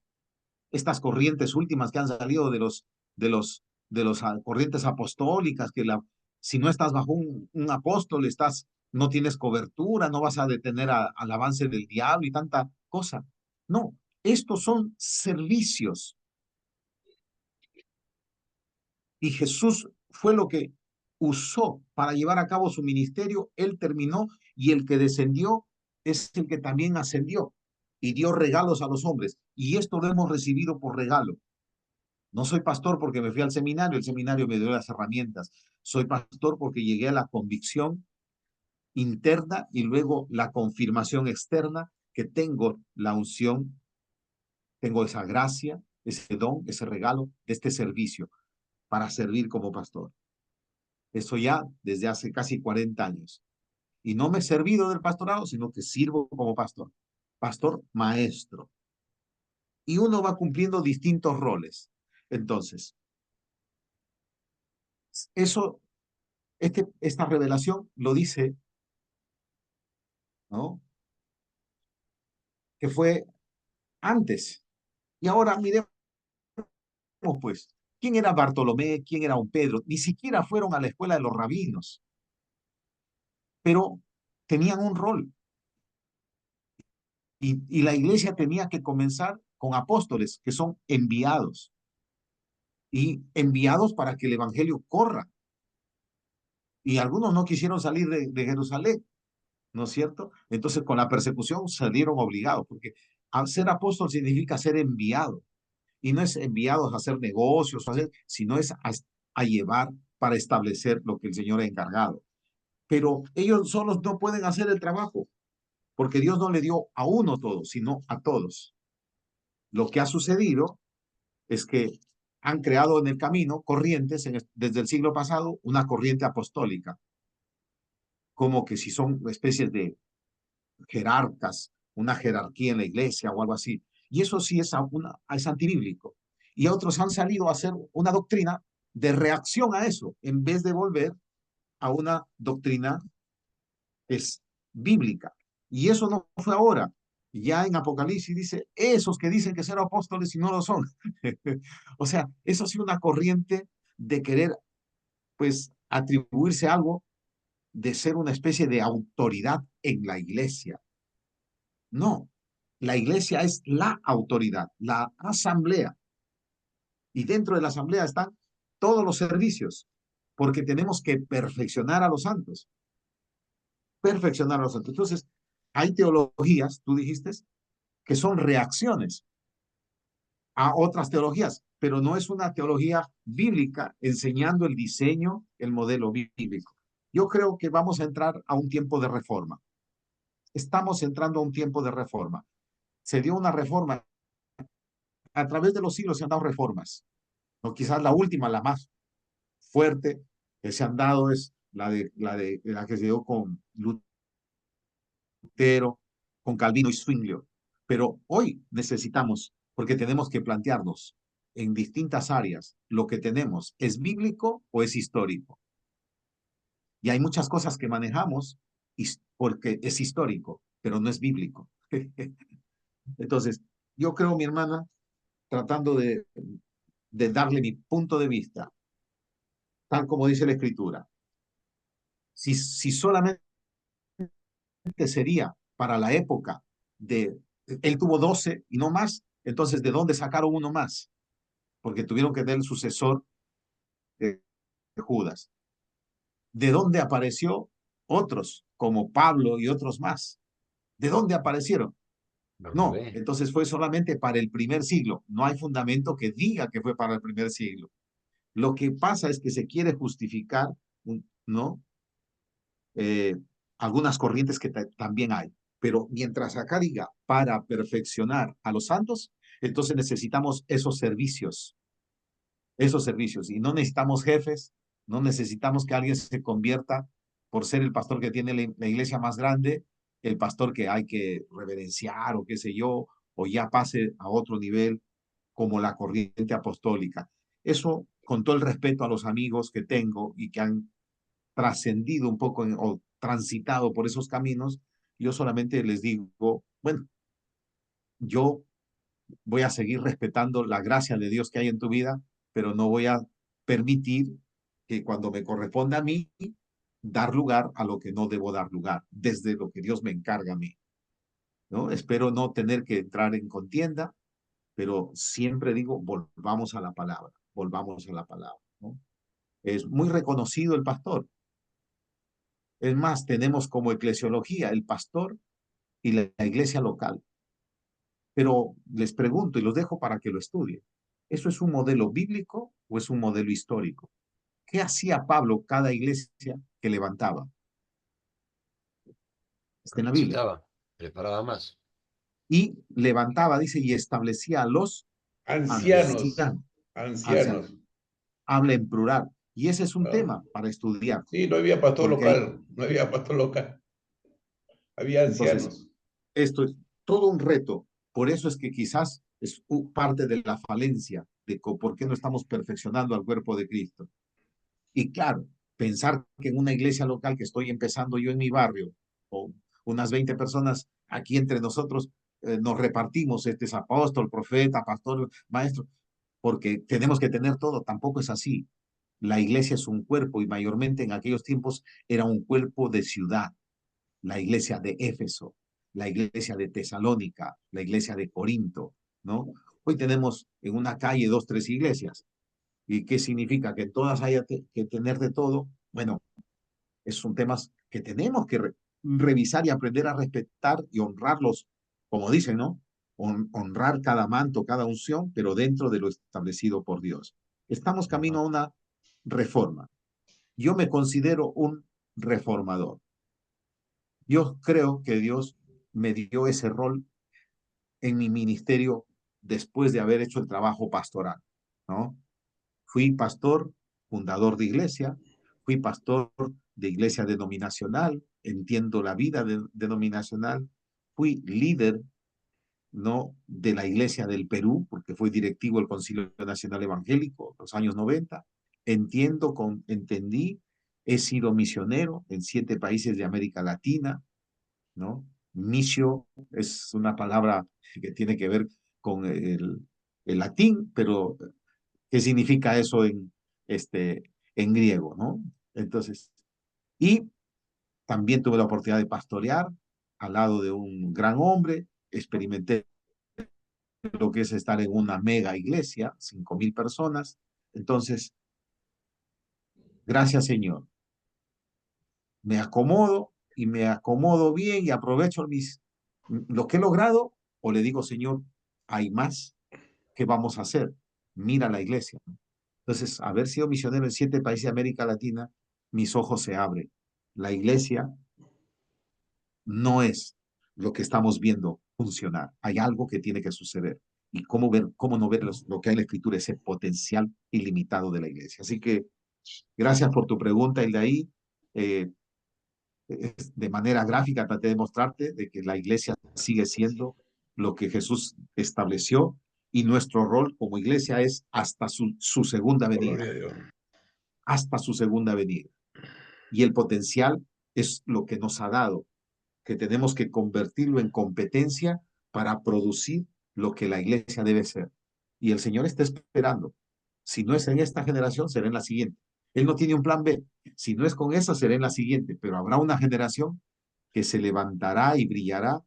Estas corrientes últimas que han salido de los corrientes apostólicas, que si no estás bajo un apóstol, no tienes cobertura, no vas a detener al avance del diablo y tanta cosa. No, estos son servicios. Y Jesús fue lo que usó para llevar a cabo su ministerio. Él terminó y el que descendió es el que también ascendió y dio regalos a los hombres. Y esto lo hemos recibido por regalo. No soy pastor porque me fui al seminario, el seminario me dio las herramientas. Soy pastor porque llegué a la convicción interna y luego la confirmación externa que tengo la unción, tengo esa gracia, ese don, ese regalo de este servicio para servir como pastor. Eso ya desde hace casi 40 años. Y no me he servido del pastorado, sino que sirvo como pastor. Pastor maestro. Y uno va cumpliendo distintos roles. Entonces, esta revelación lo dice, ¿no? Que fue antes. Y ahora miremos, pues, ¿quién era Bartolomé? ¿Quién era un Pedro? Ni siquiera fueron a la escuela de los rabinos, pero tenían un rol. Y la iglesia tenía que comenzar con apóstoles, que son enviados. Y enviados para que el evangelio corra. Y algunos no quisieron salir de Jerusalén, ¿no es cierto? Entonces, con la persecución salieron obligados, porque ser apóstol significa ser enviado. Y no es enviados a hacer negocios, sino es a llevar para establecer lo que el Señor ha encargado. Pero ellos solos no pueden hacer el trabajo, porque Dios no le dio a uno todo, sino a todos. Lo que ha sucedido es que han creado en el camino corrientes, desde el siglo pasado, una corriente apostólica, como que si son especies de jerarcas, una jerarquía en la iglesia o algo así. Y eso sí es antibíblico. Y otros han salido a hacer una doctrina de reacción a eso, en vez de volver a una doctrina que es bíblica. Y eso no fue ahora. Ya en Apocalipsis dice, esos que dicen que son apóstoles y no lo son. O sea, eso ha sido una corriente de querer, pues, atribuirse algo de ser una especie de autoridad en la iglesia. No, la iglesia es la autoridad, la asamblea. Y dentro de la asamblea están todos los servicios, porque tenemos que perfeccionar a los santos. Perfeccionar a los santos. Entonces, hay teologías, tú dijiste, que son reacciones a otras teologías, pero no es una teología bíblica enseñando el diseño, el modelo bíblico. Yo creo que vamos a entrar a un tiempo de reforma. Estamos entrando a un tiempo de reforma. Se dio una reforma a través de los siglos se han dado reformas, ¿no? Quizás la última, la más fuerte que se han dado es la que se dio con Lutero, con Calvino y Zwinglio. Pero hoy necesitamos, porque tenemos que plantearnos en distintas áreas, lo que tenemos, ¿es bíblico o es histórico? Y hay muchas cosas que manejamos porque es histórico, pero no es bíblico. Entonces, yo creo, mi hermana, tratando de darle mi punto de vista, tal como dice la Escritura, si solamente sería para la época de, él tuvo 12 y no más, entonces, ¿de dónde sacaron uno más? Porque tuvieron que tener el sucesor de Judas. ¿De dónde apareció otros, como Pablo y otros más? ¿De dónde aparecieron? No, Bernabé. entonces fue solamente para el primer siglo. No hay fundamento que diga que fue para el primer siglo. Lo que pasa es que se quiere justificar, ¿no? Eh, algunas corrientes que también hay. Pero mientras acá diga para perfeccionar a los santos, entonces necesitamos esos servicios. Y no necesitamos jefes, no necesitamos que alguien se convierta por ser el pastor que tiene la iglesia más grande, el pastor que hay que reverenciar o qué sé yo, o ya pase a otro nivel como la corriente apostólica. Eso, con todo el respeto a los amigos que tengo y que han trascendido un poco o transitado por esos caminos, yo solamente les digo, bueno, yo voy a seguir respetando la gracia de Dios que hay en tu vida, pero no voy a permitir que cuando me corresponda a mí, dar lugar a lo que no debo dar lugar, desde lo que Dios me encarga a mí, ¿no? Espero no tener que entrar en contienda, pero siempre digo, volvamos a la palabra, ¿no? Es muy reconocido el pastor. Es más, tenemos como eclesiología el pastor y la iglesia local. Pero les pregunto y los dejo para que lo estudien. ¿Eso es un modelo bíblico o es un modelo histórico? ¿Qué hacía Pablo cada iglesia que levantaba? Está en la Biblia. Capacitaba, preparaba más. Y levantaba, dice, y establecía a los Ancianos, ancianos. Ancianos. ancianos. Habla en plural. Y ese es un ¿No? tema para estudiar. Sí, no había pastor Porque hay, local, no había pastor local, había entonces, ancianos. esto es todo un reto. Por eso es que quizás es parte de la falencia de por qué no estamos perfeccionando al cuerpo de Cristo. Y claro, pensar que en una iglesia local que estoy empezando yo en mi barrio, o unas 20 personas aquí entre nosotros, nos repartimos, este es apóstol, profeta, pastor, maestro, porque tenemos que tener todo, tampoco es así. La iglesia es un cuerpo y mayormente en aquellos tiempos era un cuerpo de ciudad. La iglesia de Éfeso, la iglesia de Tesalónica, la iglesia de Corinto, ¿no? Hoy tenemos en una calle 2, 3 iglesias. ¿Y qué significa? Que todas haya que tener de todo. Bueno, esos son temas que tenemos que revisar y aprender a respetar y honrarlos, como dicen, ¿no? Honrar cada manto, cada unción, pero dentro de lo establecido por Dios. Estamos camino a una reforma. Yo me considero un reformador. Yo creo que Dios me dio ese rol en mi ministerio después de haber hecho el trabajo pastoral, ¿no? Fui pastor, fundador de iglesia, fui pastor de iglesia denominacional, entiendo la vida denominacional, fui líder, ¿no?, de la iglesia del Perú, porque fui directivo del Concilio Nacional Evangélico los años 90, entendí, he sido misionero en 7 países de América Latina, ¿no? Misio es una palabra que tiene que ver con el latín, pero ¿qué significa eso en griego, no? Entonces, y también tuve la oportunidad de pastorear al lado de un gran hombre, experimenté lo que es estar en una mega iglesia, 5,000 personas. Entonces, gracias Señor. Me acomodo y me acomodo bien y aprovecho lo que he logrado, o le digo, Señor, hay más que vamos a hacer. Mira la iglesia. Entonces, haber sido misionero en 7 países de América Latina, mis ojos se abren. La iglesia no es lo que estamos viendo funcionar. Hay algo que tiene que suceder. y cómo no ver lo que hay en la Escritura, ese potencial ilimitado de la iglesia. Así que gracias por tu pregunta, Hildaí. De manera gráfica traté de mostrarte de que la iglesia sigue siendo lo que Jesús estableció y nuestro rol como iglesia es hasta su segunda venida. Gloria a Dios. Hasta su segunda venida. Y el potencial es lo que nos ha dado, que tenemos que convertirlo en competencia para producir lo que la iglesia debe ser. Y el Señor está esperando. Si no es en esta generación, será en la siguiente. Él no tiene un plan B. Si no es con esa, será en la siguiente. Pero habrá una generación que se levantará y brillará,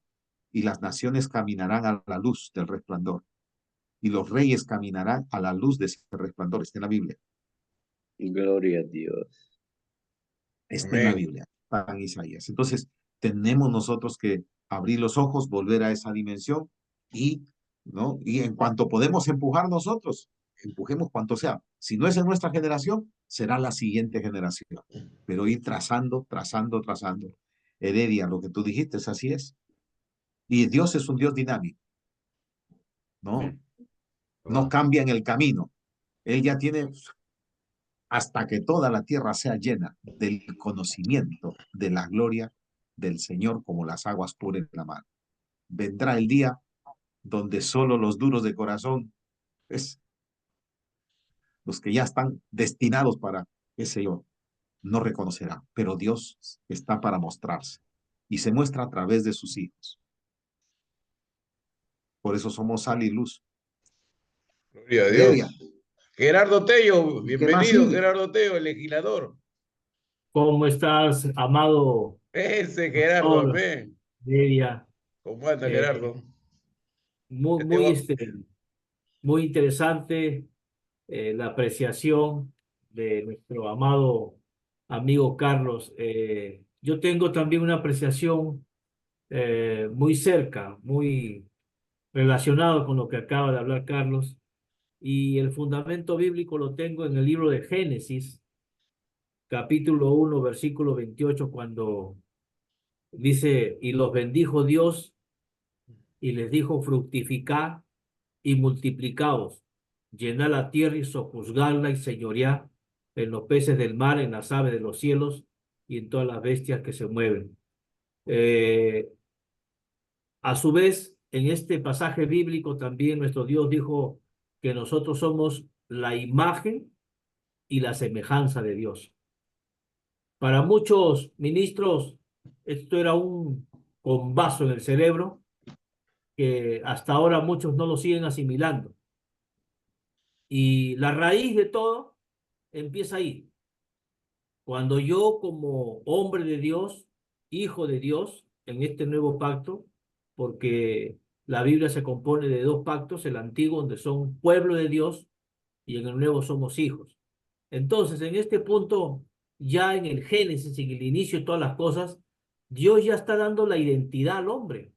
y las naciones caminarán a la luz del resplandor. Y los reyes caminarán a la luz de ese resplandor. Está en la Biblia. Gloria a Dios. Está en la Amén. Biblia, está en Isaías. Entonces, tenemos nosotros que abrir los ojos, volver a esa dimensión ¿no? Y en cuanto podemos empujar nosotros, empujemos cuanto sea. Si no es en nuestra generación, será la siguiente generación. Pero ir trazando, trazando, trazando. Heredia, lo que tú dijiste, así es. Y Dios es un Dios dinámico, ¿no? No cambia en el camino. Él ya tiene hasta que toda la tierra sea llena del conocimiento de la gloria del Señor como las aguas cubren la mar. Vendrá el día donde solo los duros de corazón, es los que ya están destinados para ese yo, no reconocerán, pero Dios está para mostrarse y se muestra a través de sus hijos. Por eso somos sal y luz. Gloria a Heredia, Dios. Gerardo Tello, ¿y qué más bienvenido, sigue? Gerardo Tello, el legislador. ¿Cómo estás, amado Ese Gerardo, pastor amén. Heredia? ¿Cómo anda, Eh, Gerardo? muy, ¿Qué te muy, va? muy interesante la apreciación de nuestro amado amigo Carlos. Yo tengo también una apreciación muy cerca, muy relacionado con lo que acaba de hablar Carlos. Y el fundamento bíblico lo tengo en el libro de Génesis, capítulo 1, versículo 28, cuando dice, y los bendijo Dios y les dijo, fructificad y multiplicaos, llenad la tierra y sojuzgadla y señoread en los peces del mar, en las aves de los cielos y en todas las bestias que se mueven. Eh, a su vez, en este pasaje bíblico también nuestro Dios dijo que nosotros somos la imagen y la semejanza de Dios. Para muchos ministros, esto era un bombazo en el cerebro que hasta ahora muchos no lo siguen asimilando. Y la raíz de todo empieza ahí. Cuando yo como hombre de Dios, hijo de Dios, en este nuevo pacto, porque la Biblia se compone de dos pactos, el antiguo donde son pueblo de Dios y en el nuevo somos hijos. Entonces, en este punto, ya en el Génesis, en el inicio de todas las cosas, Dios ya está dando la identidad al hombre,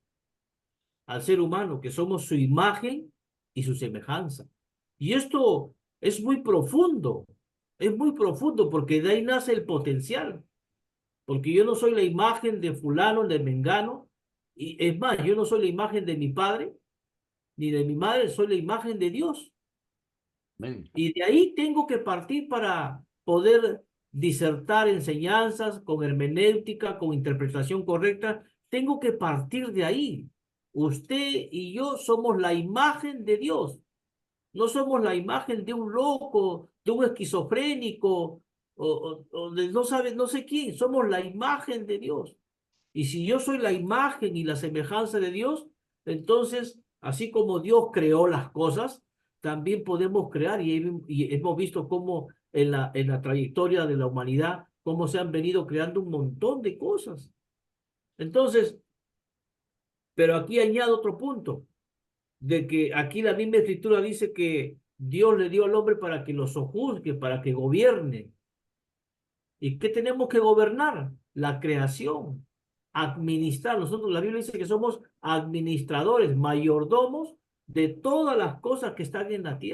al ser humano, que somos su imagen y su semejanza. Y esto es muy profundo porque de ahí nace el potencial, porque yo no soy la imagen de fulano, de mengano, y es más, yo no soy la imagen de mi padre, ni de mi madre, soy la imagen de Dios. Y de ahí tengo que partir para poder disertar enseñanzas con hermenéutica, con interpretación correcta. Tengo que partir de ahí. Usted y yo somos la imagen de Dios. No somos la imagen de un loco, de un esquizofrénico, o de no sabe, no sé quién. Somos la imagen de Dios. Y si yo soy la imagen y la semejanza de Dios, entonces, así como Dios creó las cosas, también podemos crear y hemos visto cómo en la trayectoria de la humanidad, cómo se han venido creando un montón de cosas. Entonces, pero aquí añado otro punto, de que aquí la misma escritura dice que Dios le dio al hombre para que lo sojuzgue, para que gobierne. ¿Y qué tenemos que gobernar? La creación, administrar. Nosotros, la Biblia dice que somos administradores, mayordomos de todas las cosas que están en la tierra.